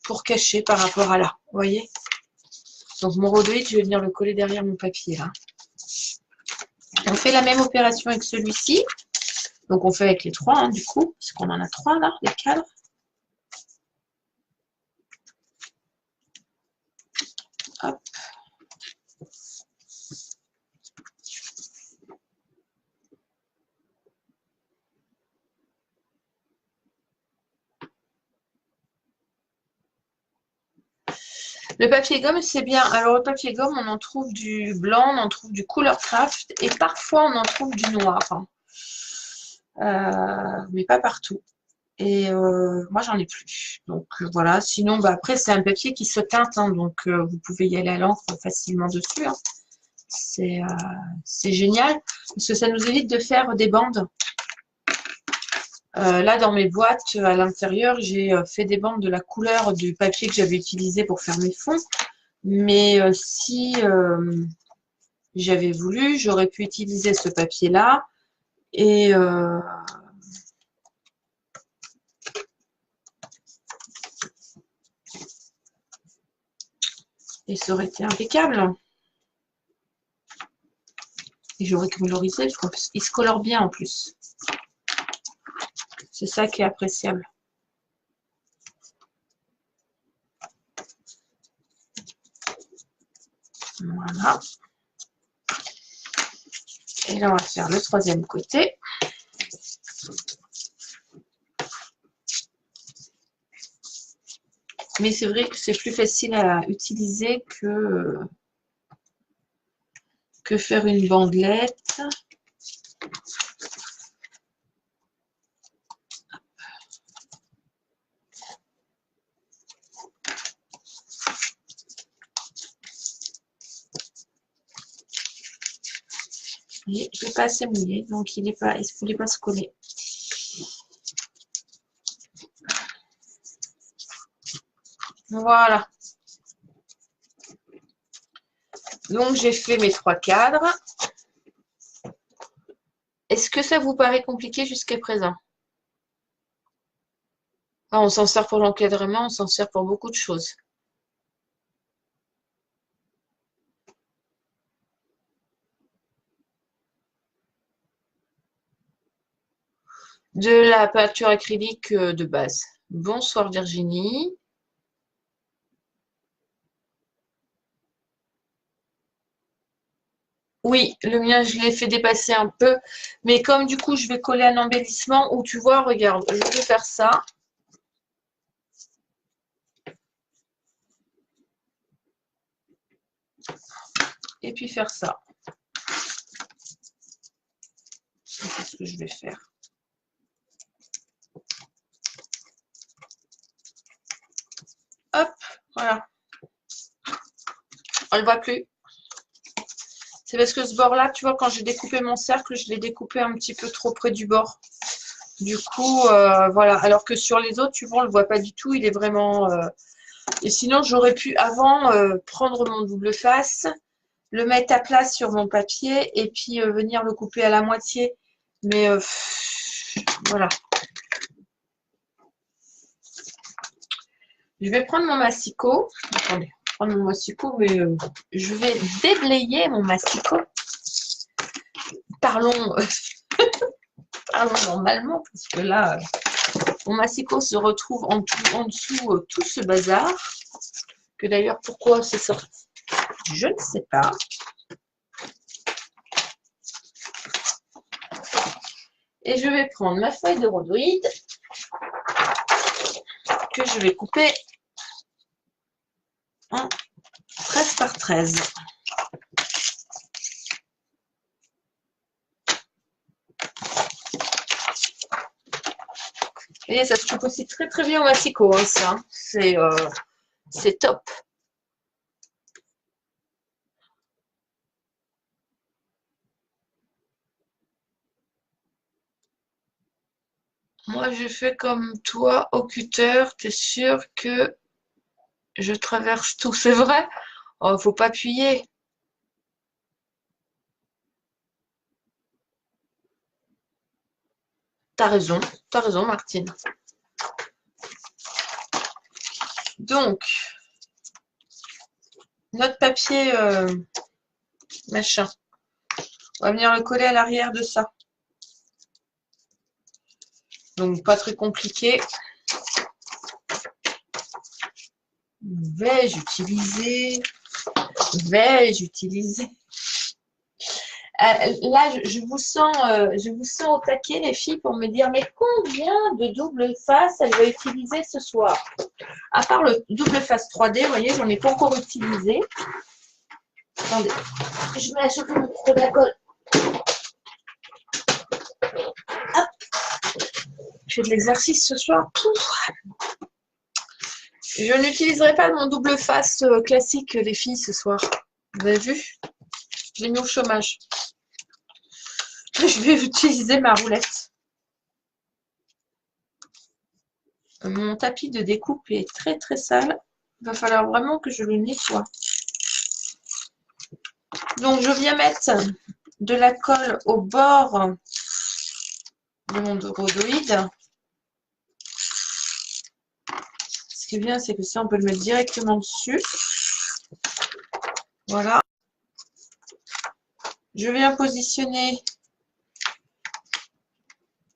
pour cacher par rapport à là. Vous voyez? Donc, mon rhodoïde, je vais venir le coller derrière mon papier, là. On fait la même opération avec celui-ci. Donc, on fait avec les 3, hein, du coup, parce qu'on en a 3, là, les cadres. Hop. Le papier gomme, c'est bien. Alors, le papier gomme, on en trouve du blanc, on en trouve du Couleur Craft et parfois, on en trouve du noir. Mais pas partout. Et moi, j'en ai plus. Donc, voilà. Sinon, bah, après, c'est un papier qui se teinte. Hein, donc, vous pouvez y aller à l'encre facilement dessus. Hein. C'est génial parce que ça nous évite de faire des bandes. Là, dans mes boîtes, à l'intérieur, j'ai fait des bandes de la couleur du papier que j'avais utilisé pour faire mes fonds. Mais si j'avais voulu, j'aurais pu utiliser ce papier-là et Et ça aurait été impeccable. Et j'aurais colorisé, parce qu'il se colore bien en plus. C'est ça qui est appréciable. Voilà. Et là, on va faire le troisième côté. Mais c'est vrai que c'est plus facile à utiliser que faire une bandelette. Et je ne l'ai pas assez mouillé, donc il ne voulait pas se coller. Voilà. Donc j'ai fait mes 3 cadres. Est-ce que ça vous paraît compliqué jusqu'à présent? On s'en sert pour l'encadrement, on s'en sert pour beaucoup de choses. De la peinture acrylique de base. Bonsoir Virginie. Oui, le mien, je l'ai fait dépasser un peu. Mais comme du coup, je vais coller un embellissement où tu vois, regarde, je vais faire ça. Et puis faire ça. C'est ce que je vais faire. Hop, voilà. On ne le voit plus. C'est parce que ce bord-là, tu vois, quand j'ai découpé mon cercle, je l'ai découpé un petit peu trop près du bord. Du coup, voilà. Alors que sur les autres, tu vois, on ne le voit pas du tout. Il est vraiment... Et sinon, j'aurais pu, avant, prendre mon double face, le mettre à plat sur mon papier et puis venir le couper à la moitié. Mais voilà. Je vais prendre mon massicot. Attendez, prendre mon massicot, mais je vais déblayer mon massicot. Parlons, parlons normalement, parce que là, mon massicot se retrouve en dessous tout ce bazar. Que d'ailleurs, pourquoi c'est sorti, je ne sais pas. Et je vais prendre ma feuille de rhodoïde que je vais couper en 13 par 13. Et ça se coupe aussi très très bien au massicot, hein, ça. C'est top. Moi, je fais comme toi au cutter. T'es sûr que je traverse tout? C'est vrai? Oh, faut pas appuyer. T'as raison, Martine. Donc, notre papier machin, on va venir le coller à l'arrière de ça. Donc, pas très compliqué. Vais-je utiliser là, je vous sens au taquet, les filles, pour me dire, mais combien de double face elle va utiliser ce soir? À part le double face 3D, vous voyez, j'en ai pas encore utilisé. Attendez, je mets à chaque fois mon micro de la colle. Hop, je fais de l'exercice ce soir. Je n'utiliserai pas mon double face classique, les filles, ce soir. Vous avez vu? Je l'ai mis au chômage. Je vais utiliser ma roulette. Mon tapis de découpe est très très sale. Il va falloir vraiment que je le nettoie. Donc, je viens mettre de la colle au bord de mon rhodoïde. Ce qui est bien, c'est que ça, on peut le mettre directement dessus. Voilà. Je viens positionner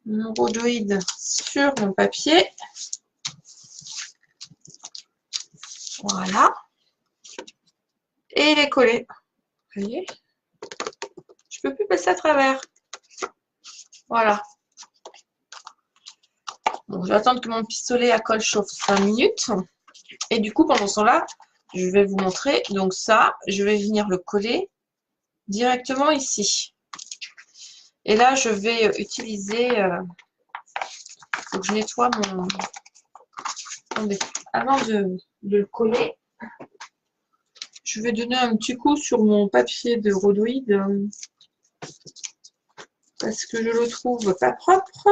mon rhodoïde sur mon papier. Voilà. Et les coller. Vous voyez? Je ne peux plus passer à travers. Voilà. Bon, je vais attendre que mon pistolet à colle chauffe 5 minutes. Et du coup, pendant ce temps-là, je vais vous montrer. Donc ça, je vais venir le coller directement ici. Et là, je vais utiliser... faut que je nettoie mon... Attendez. Avant de le coller, je vais donner un petit coup sur mon papier de rhodoïde parce que je le trouve pas propre.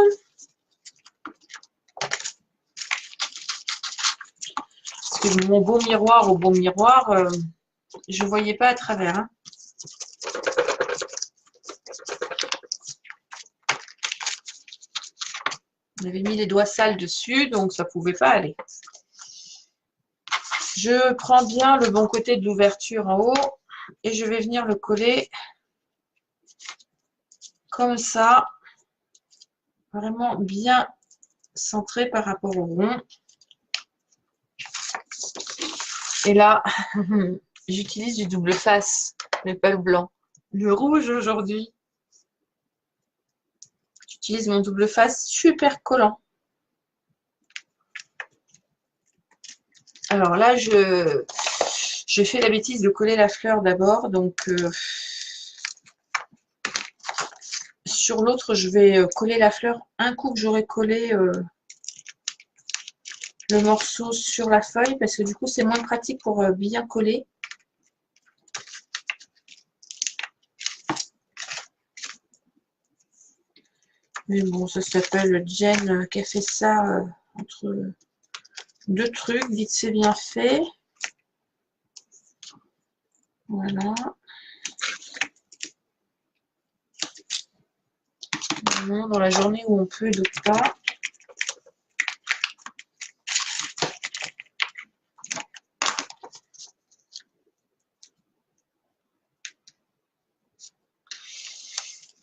Parce que mon beau miroir au beau miroir, je ne voyais pas à travers. Hein. J'avais mis les doigts sales dessus, donc ça ne pouvait pas aller. Je prends bien le bon côté de l'ouverture en haut et je vais venir le coller comme ça, vraiment bien centré par rapport au rond. Et là, j'utilise du double face, mais pas le blanc. Le rouge aujourd'hui. J'utilise mon double face super collant. Alors là, je fais la bêtise de coller la fleur d'abord. Donc, sur l'autre, je vais coller la fleur un coup que j'aurai collé le morceau sur la feuille. Parce que du coup, c'est moins pratique pour bien coller. Mais bon, ça s'appelle Jen qui a fait ça entre deux trucs. Vite, c'est bien fait. Voilà. Vraiment, dans la journée où on peut, d'autres pas.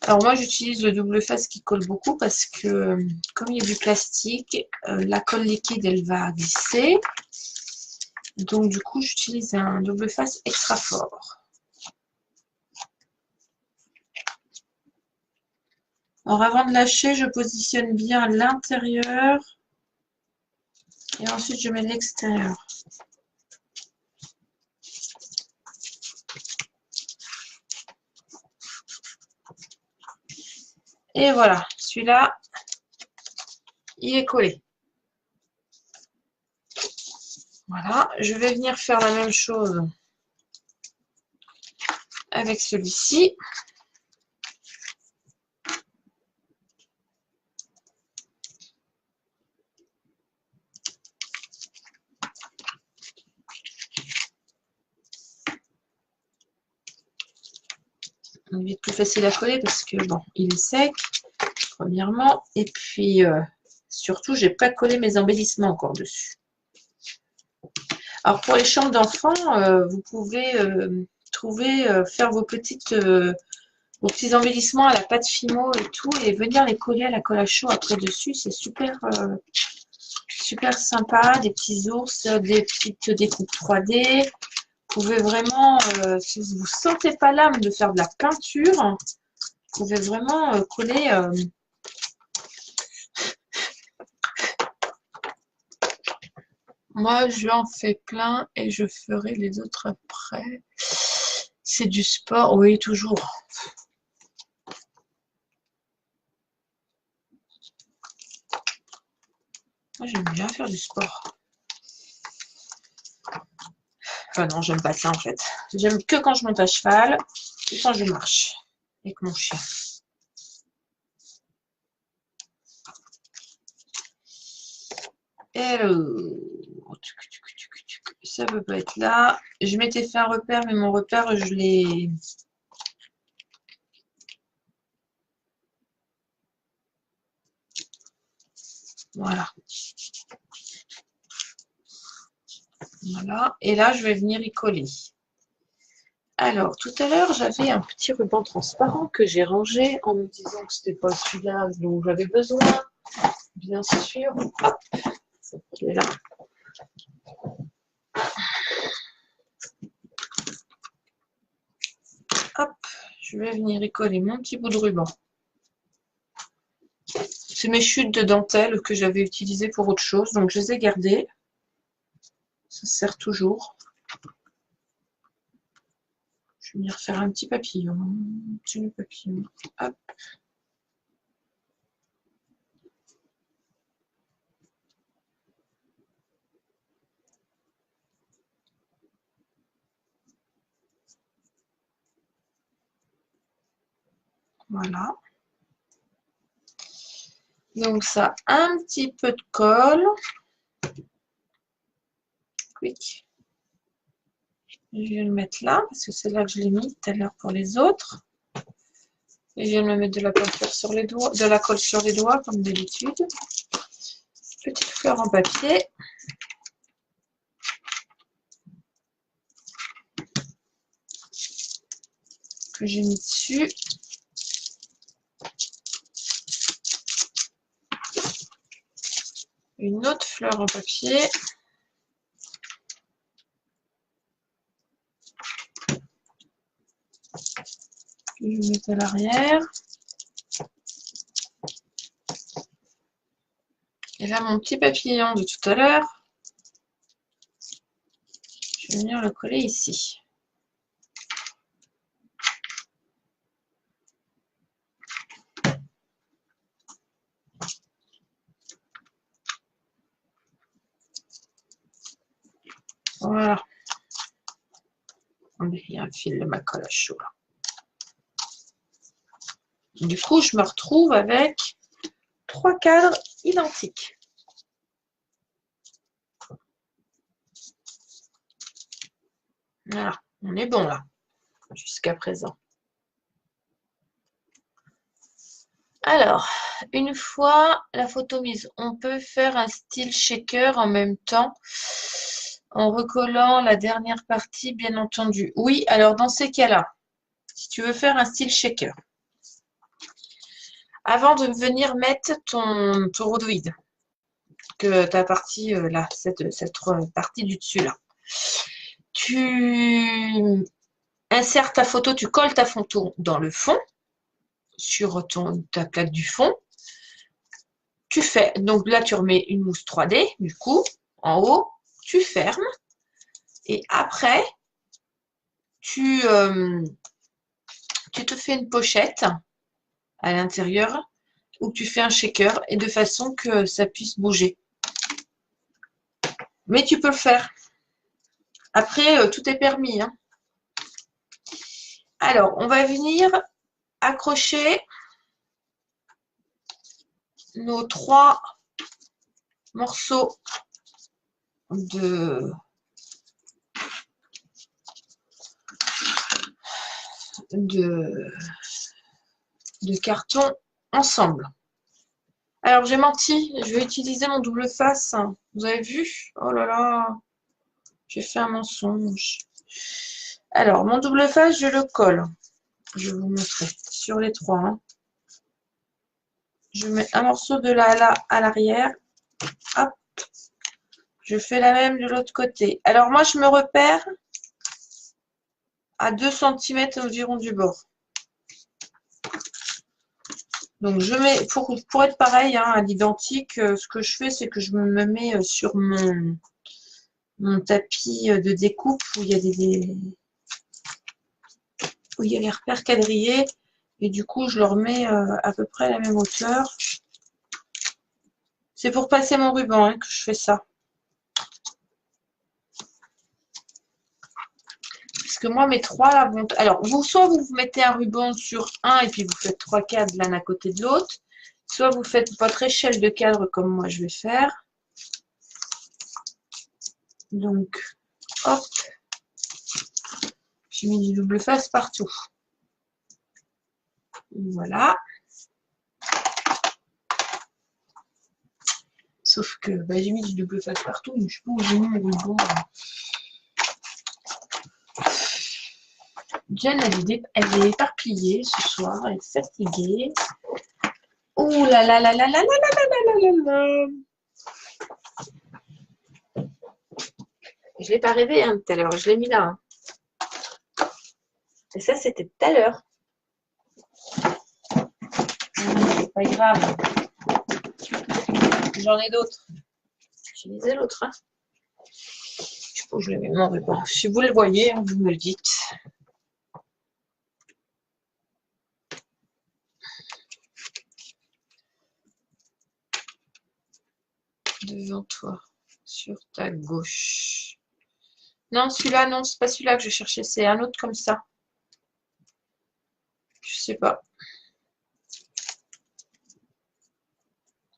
Alors moi, j'utilise le double face qui colle beaucoup parce que comme il y a du plastique, la colle liquide, elle va glisser. Donc du coup, j'utilise un double face extra fort. Alors avant de lâcher, je positionne bien l'intérieur et ensuite je mets l'extérieur. Et voilà, celui-là, il est collé. Voilà, je vais venir faire la même chose avec celui-ci. Il est plus facile à coller parce que bon, il est sec, premièrement, et puis surtout, j'ai pas collé mes embellissements encore dessus. Alors pour les chambres d'enfants, vous pouvez faire vos petits embellissements à la pâte Fimo et tout, et venir les coller à la colle à chaud après dessus. C'est super, super sympa. Des petits ours, des petites découpes 3D. Vous pouvez vraiment, si vous ne sentez pas l'âme de faire de la peinture, vous pouvez vraiment coller. Moi, je en fais plein et je ferai les autres après. C'est du sport, oui, toujours. Moi, j'aime bien faire du sport. Enfin non, j'aime pas ça en fait. J'aime que quand je monte à cheval et quand je marche avec mon chien. Hello. Ça peut pas être là. Je m'étais fait un repère, mais mon repère, je l'ai... Voilà. Voilà. Et là, je vais venir y coller. Alors, tout à l'heure, j'avais un petit ruban transparent que j'ai rangé en me disant que c'était pas celui-là dont j'avais besoin. Bien sûr. Hop, il est là. Hop, je vais venir y coller mon petit bout de ruban. C'est mes chutes de dentelle que j'avais utilisées pour autre chose, donc je les ai gardées. Ça sert toujours. Je vais venir faire un petit papillon. Un petit papillon. Hop. Voilà. Donc ça, un petit peu de colle. Quick. Je vais le mettre là, parce que c'est là que je l'ai mis tout à l'heure pour les autres. Et je viens de me mettre de la peinture sur les doigts, de la colle sur les doigts, comme d'habitude. Petite fleur en papier. Que j'ai mis dessus. Une autre fleur en papier. Je vais mettre à l'arrière. Et là, mon petit papillon de tout à l'heure, je vais venir le coller ici. Voilà. Il y a un fil de ma colle à chaud là. Du coup, je me retrouve avec 3 cadres identiques. Voilà, on est bon là, jusqu'à présent. Alors, une fois la photo mise, on peut faire un style shaker en même temps, en recollant la dernière partie, bien entendu. Oui, alors dans ces cas-là, si tu veux faire un style shaker, avant de venir mettre ton rhodoïde, que ta partie là, cette partie du dessus là, tu insères ta photo, tu colles ta photo dans le fond, sur ta plaque du fond. Tu fais, donc là tu remets une mousse 3D, du coup, en haut, tu fermes, et après, tu te fais une pochette à l'intérieur, où tu fais un shaker, et de façon que ça puisse bouger. Mais tu peux le faire. Après, tout est permis, hein. Alors, on va venir accrocher nos 3 morceaux de carton ensemble. Alors, j'ai menti, je vais utiliser mon double face. Vous avez vu? Oh là là, j'ai fait un mensonge. Alors, mon double face, je le colle. Je vais vous montrer sur les 3. Hein. Je mets un morceau de là à l'arrière. Hop. Je fais la même de l'autre côté. Alors, moi, je me repère à 2 cm environ du bord. Donc, je mets, pour être pareil, hein, à l'identique, ce que je fais, c'est que je me mets sur mon tapis de découpe où il y a les repères quadrillés. Et du coup, je leur mets à peu près la même hauteur. C'est pour passer mon ruban hein, que je fais ça. Parce que moi, mes 3 là, bon, alors, soit vous mettez un ruban sur un et puis vous faites 3 cadres l'un à côté de l'autre. Soit vous faites votre échelle de cadre comme moi je vais faire. Donc, hop. J'ai mis du double face partout. Voilà. Sauf que bah, j'ai mis du double face partout, mais je sais pas où j'ai mis mon ruban. Jen, elle est éparpillée ce soir, elle est fatiguée. Ouh là là là là là là là là là là. Je ne l'ai pas rêvé hein, tout à l'heure, je l'ai mis là. Hein. Et ça, c'était tout à l'heure. C'est pas grave. J'en ai d'autres. Je lisais l'autre. Hein. Je sais pas où je l'ai mis. Non, mais bon, si vous le voyez, hein, vous me le dites. Devant toi, sur ta gauche. Non, celui-là, non, c'est pas celui-là que je cherchais, c'est un autre comme ça. Je sais pas.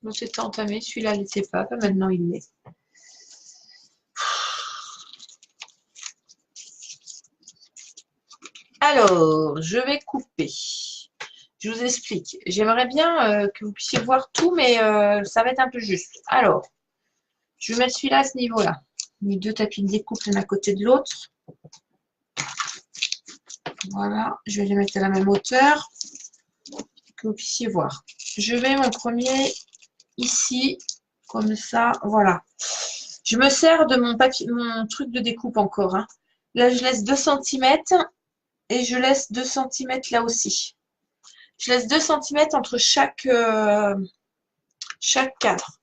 L'autre était entamé, celui-là il n'était pas, maintenant il l'est. Alors, je vais couper. Je vous explique. J'aimerais bien que vous puissiez voir tout, mais ça va être un peu juste. Alors, je vais mettre celui-là à ce niveau-là. Les deux tapis de découpe l'un à côté de l'autre. Voilà, je vais les mettre à la même hauteur, que vous puissiez voir. Je vais mon premier ici, comme ça, voilà. Je me sers de mon papier, mon truc de découpe encore. Hein. Là, je laisse 2 cm et je laisse 2 cm là aussi. Je laisse 2 cm entre chaque cadre.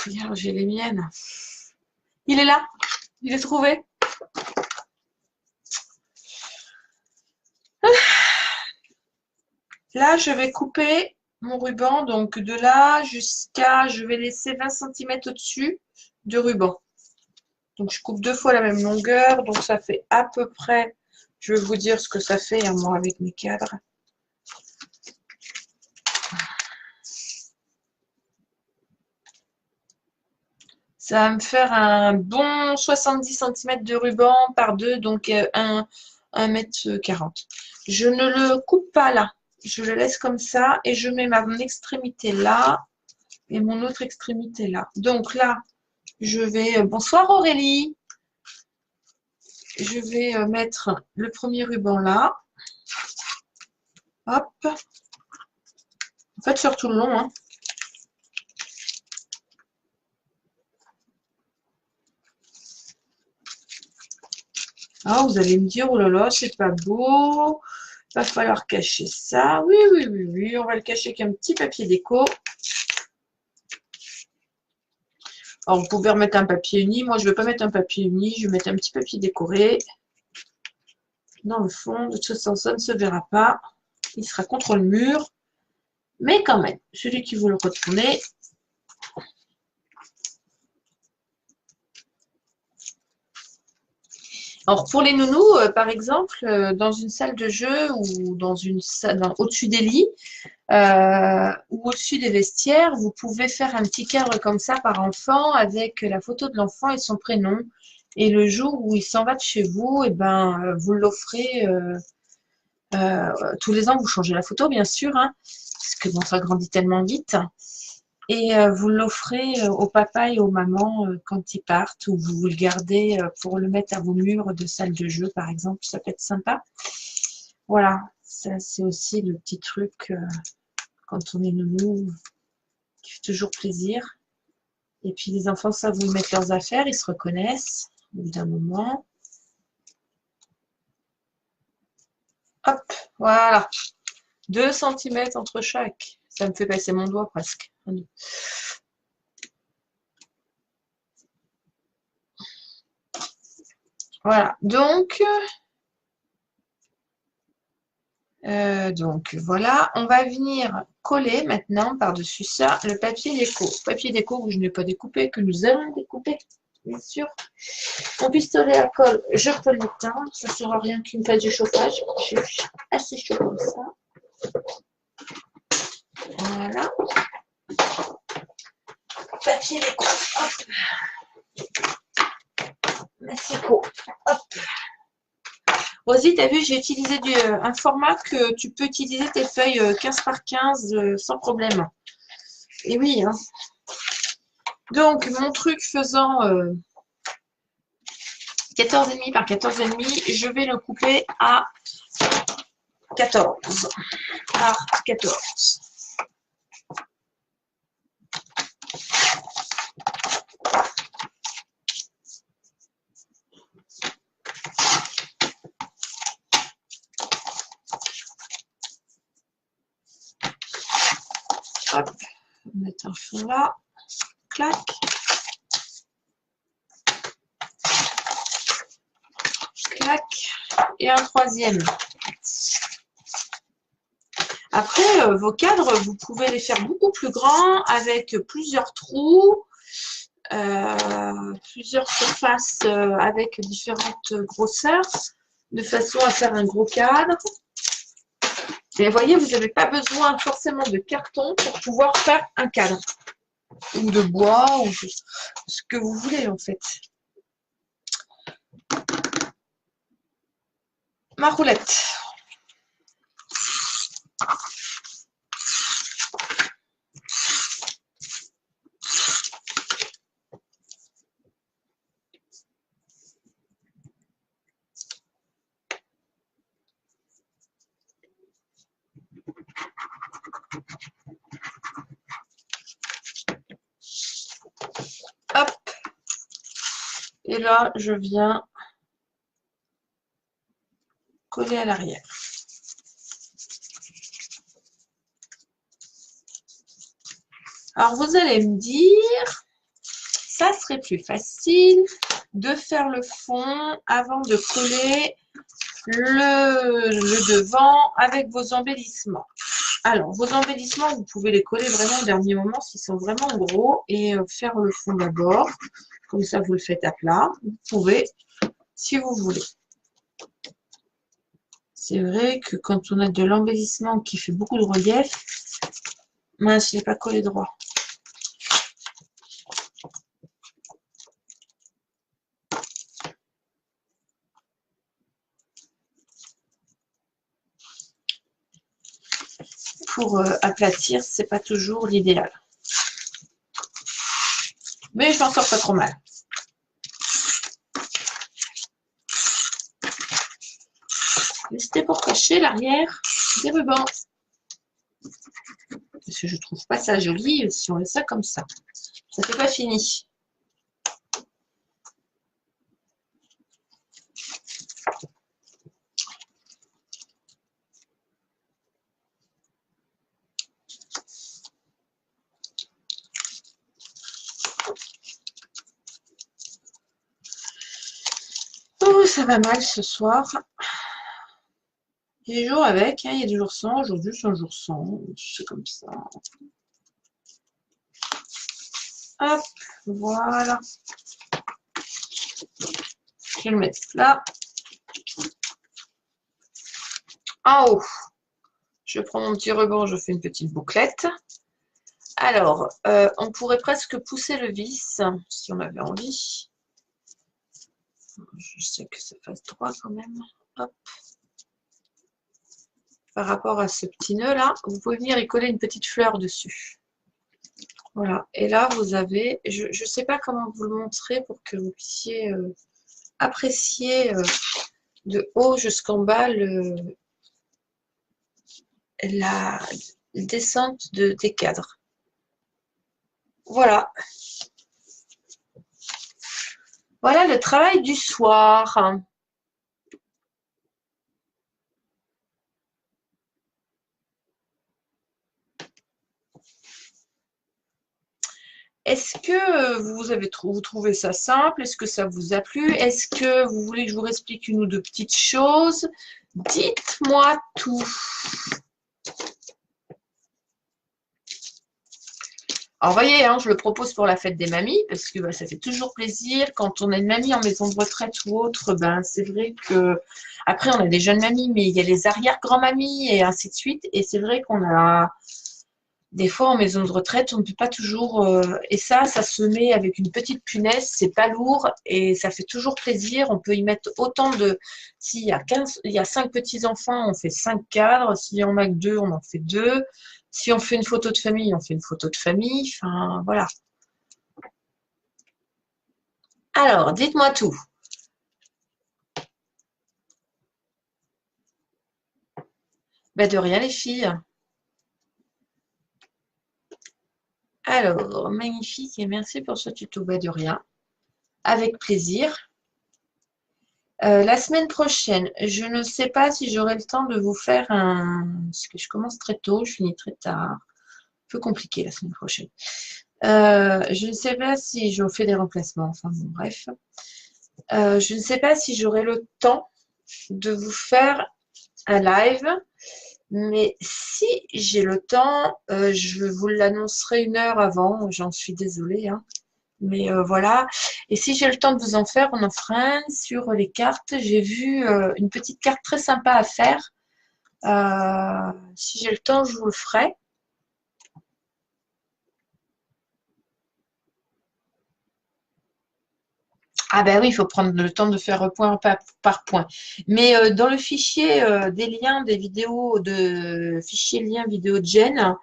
Regarde, j'ai les miennes. Il est là. Il est trouvé. Là, je vais couper mon ruban. Donc, de là jusqu'à... Je vais laisser 20 cm au-dessus de ruban. Donc, je coupe 2 fois la même longueur. Donc, ça fait à peu près... Je vais vous dire ce que ça fait, hein, moi, avec mes cadres. Ça va me faire un bon 70 cm de ruban par 2, donc 1,40 m. Je ne le coupe pas là. Je le laisse comme ça et je mets mon extrémité là et mon autre extrémité là. Donc là, je vais... bonsoir Aurélie. Je vais mettre le premier ruban là. Hop. En fait, sur tout le long. Hein. Ah, vous allez me dire, oh là là, c'est pas beau. Va falloir cacher ça. Oui, oui, oui, oui. On va le cacher avec un petit papier déco. Alors, vous pouvez remettre un papier uni. Moi, je ne vais pas mettre un papier uni. Je vais mettre un petit papier décoré. Dans le fond, de toute façon, ça ne se verra pas. Il sera contre le mur. Mais quand même, celui qui veut le retourner. Alors, pour les nounous, par exemple, dans une salle de jeu ou dans une salle au-dessus des lits, ou au-dessus des vestiaires, vous pouvez faire un petit cadre comme ça par enfant avec la photo de l'enfant et son prénom. Et le jour où il s'en va de chez vous, et ben, vous l'offrez tous les ans. Vous changez la photo, bien sûr, hein, parce que bon, ça grandit tellement vite. Et vous l'offrez au papa et aux mamans quand ils partent, ou vous le gardez pour le mettre à vos murs de salle de jeu, par exemple. Ça peut être sympa. Voilà, ça c'est aussi le petit truc quand on est nounou qui fait toujours plaisir. Et puis les enfants savent où mettre leurs affaires, ils se reconnaissent au bout d'un moment. Hop, voilà. 2 cm entre chaque. Ça me fait passer mon doigt presque. Voilà, donc voilà, on va venir coller maintenant par-dessus ça le papier déco. Papier déco que je n'ai pas découpé, que nous allons découper, bien sûr. Mon pistolet à colle, je peux l'éteindre, ça ne sera rien qu'une phase de chauffage. Je suis assez chaud comme ça. Voilà. Papier déco, hop. Massico, hop. Rosie, tu as vu, j'ai utilisé un format que tu peux utiliser tes feuilles 15 par 15 sans problème. Et oui, hein. Donc, mon truc faisant 14,5 par 14,5, je vais le couper à 14 par 14. Hop, on va mettre un fond là, clac. Clac, et un troisième. Après, vos cadres, vous pouvez les faire beaucoup plus grands avec plusieurs trous, plusieurs surfaces avec différentes grosseurs, de façon à faire un gros cadre. Et vous voyez, vous n'avez pas besoin forcément de carton pour pouvoir faire un cadre. Ou de bois, ou ce que vous voulez en fait. Ma roulette. Hop. Et là, je viens coller à l'arrière. Alors, vous allez me dire, ça serait plus facile de faire le fond avant de coller le devant avec vos embellissements. Alors, vos embellissements, vous pouvez les coller vraiment au dernier moment s'ils sont vraiment gros et faire le fond d'abord. Comme ça, vous le faites à plat. Vous pouvez, si vous voulez. C'est vrai que quand on a de l'embellissement qui fait beaucoup de relief, mince, je n'ai pas collé droit. Pour aplatir, c'est pas toujours l'idéal. Mais je m'en sors pas trop mal. C'était pour cacher l'arrière des rubans. Parce que je trouve pas ça joli si on laisse ça comme ça. Ça fait pas fini. Oh, ça va mal ce soir. Il y a des jours avec, hein, il y a des jours sans. Aujourd'hui, c'est un jour sans. C'est comme ça. Hop, voilà. Je vais le mettre là. En haut, je prends mon petit ruban, je fais une petite bouclette. Alors, on pourrait presque pousser le vis, si on avait envie. Je sais que ça fasse droit quand même. Hop. Par rapport à ce petit nœud là, vous pouvez venir y coller une petite fleur dessus. Voilà. Et là, vous avez, je ne sais pas comment vous le montrer pour que vous puissiez apprécier de haut jusqu'en bas la descente des cadres. Voilà. Voilà le travail du soir. Est-ce que vous trouvez ça simple? Est-ce que ça vous a plu? Est-ce que vous voulez que je vous explique une ou deux petites choses? Dites-moi tout. Alors, voyez, hein, je le propose pour la fête des mamies, parce que bah, ça fait toujours plaisir. Quand on a une mamie en maison de retraite ou autre, ben, c'est vrai que... Après, on a des jeunes mamies, mais il y a les arrière-grand-mamies et ainsi de suite. Et c'est vrai qu'on a... Des fois, en maison de retraite, on ne peut pas toujours... Et ça se met avec une petite punaise, c'est pas lourd et ça fait toujours plaisir. On peut y mettre autant de... S'il y a 15, il y a 5 petits-enfants, on fait 5 cadres. S'il y en a que 2, on en fait 2. Si on fait une photo de famille, on fait une photo de famille. Enfin, voilà. Alors, dites-moi tout. Bah, de rien, les filles. Alors, magnifique et merci pour ce tuto. Bah, de rien. Avec plaisir. La semaine prochaine, je ne sais pas si j'aurai le temps de vous faire un... Parce que je commence très tôt, je finis très tard. Un peu compliqué la semaine prochaine. Je ne sais pas si je fais des remplacements. Enfin bon, bref. Je ne sais pas si j'aurai le temps de vous faire un live. Mais si j'ai le temps, je vous l'annoncerai 1 heure avant. J'en suis désolée, hein. Mais voilà. Et si j'ai le temps de vous en faire, on en fera un sur les cartes. J'ai vu une petite carte très sympa à faire. Si j'ai le temps, je vous le ferai. Ah ben oui, il faut prendre le temps de faire point par point. Mais dans le fichier des liens, des vidéos, de fichier lien vidéo de Jen,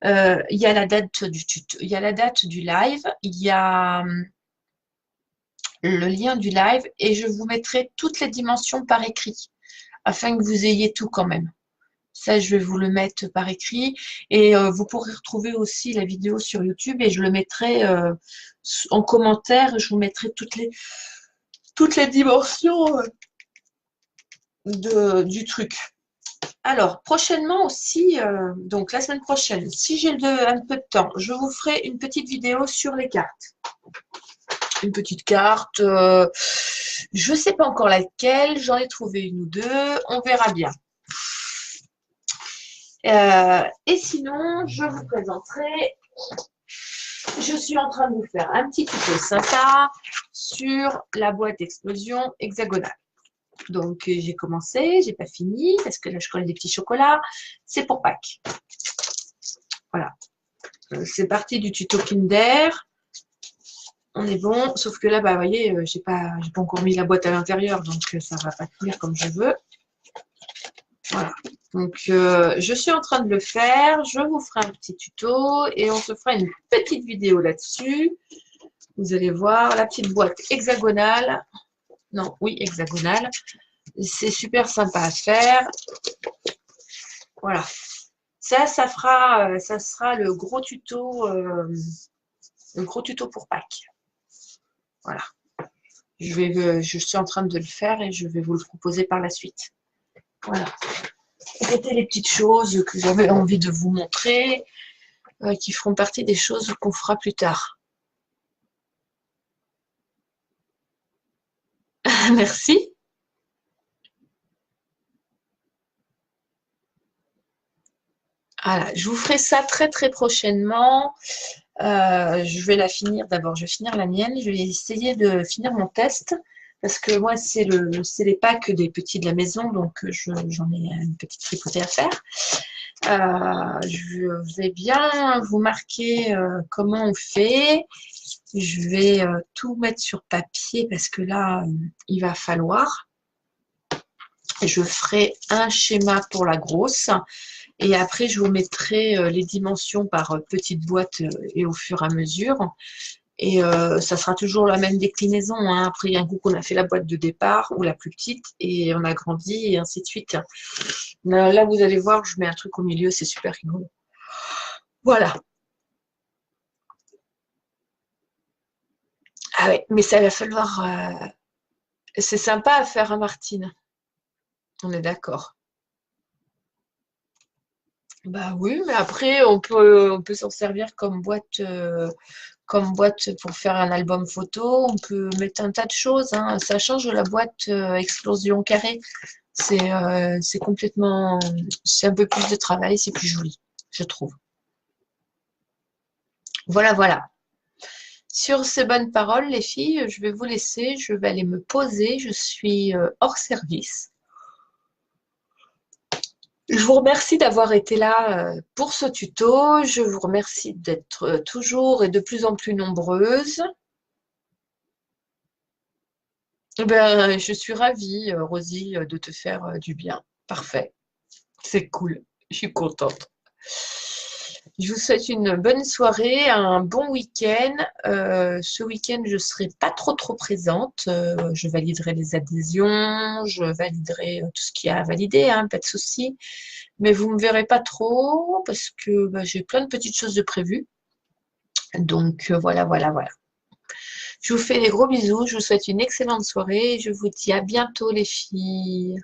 il y a la date du tuto, il y a la date du live, il y a le lien du live et je vous mettrai toutes les dimensions par écrit afin que vous ayez tout quand même. Ça, je vais vous le mettre par écrit et vous pourrez retrouver aussi la vidéo sur YouTube et je le mettrai en commentaire. Je vous mettrai toutes les dimensions du truc. Alors, prochainement aussi, donc la semaine prochaine, si j'ai un peu de temps, je vous ferai une petite vidéo sur les cartes. Une petite carte, je ne sais pas encore laquelle, j'en ai trouvé une ou deux, on verra bien. Et sinon, je vous présenterai, je suis en train de vous faire un petit tuto sympa sur la boîte d'explosion hexagonale. Donc, j'ai commencé, j'ai pas fini, parce que là, je colle des petits chocolats. C'est pour Pâques. Voilà. C'est parti du tuto Kinder. On est bon, sauf que là, bah, vous voyez, j'ai pas encore mis la boîte à l'intérieur, donc ça va pas tenir comme je veux. Voilà. Donc, je suis en train de le faire. Je vous ferai un petit tuto et on se fera une petite vidéo là-dessus. Vous allez voir la petite boîte hexagonale. Non, oui, hexagonale. C'est super sympa à faire. Voilà. Ça sera le gros tuto pour Pâques. Voilà. Je suis en train de le faire et je vais vous le proposer par la suite. Voilà. C'était les petites choses que j'avais envie de vous montrer, qui feront partie des choses qu'on fera plus tard. Merci. Voilà, je vous ferai ça très très prochainement. Je vais la finir d'abord. Je vais finir la mienne. Je vais essayer de finir mon test parce que moi c'est les packs des petits de la maison, donc j'en ai une petite tripotée à faire. Je vais bien vous marquer comment on fait. Je vais tout mettre sur papier parce que là il va falloir. Je ferai un schéma pour la grosse. Et après, je vous mettrai les dimensions par petite boîte et au fur et à mesure. Et ça sera toujours la même déclinaison, hein. Après, un coup qu'on a fait la boîte de départ ou la plus petite et on a grandi et ainsi de suite. Là, vous allez voir, je mets un truc au milieu, c'est super rigolo. Voilà. Ah ouais, mais ça va falloir... c'est sympa à faire, à Martine. On est d'accord. Bah oui, mais après, on peut s'en servir comme boîte pour faire un album photo. On peut mettre un tas de choses, hein. Ça change de la boîte explosion carrée. C'est complètement, c'est un peu plus de travail, c'est plus joli, je trouve. Voilà, voilà. Sur ces bonnes paroles, les filles, je vais vous laisser. Je vais aller me poser. Je suis hors service. Je vous remercie d'avoir été là pour ce tuto. Je vous remercie d'être toujours et de plus en plus nombreuses. Eh ben, je suis ravie, Rosie, de te faire du bien. Parfait. C'est cool. Je suis contente. Je vous souhaite une bonne soirée, un bon week-end. Ce week-end, je ne serai pas trop présente. Je validerai les adhésions, je validerai tout ce qu'il y a à valider, hein, pas de souci. Mais vous ne me verrez pas trop parce que bah, j'ai plein de petites choses de prévues. Donc voilà. Je vous fais des gros bisous. Je vous souhaite une excellente soirée et je vous dis à bientôt les filles.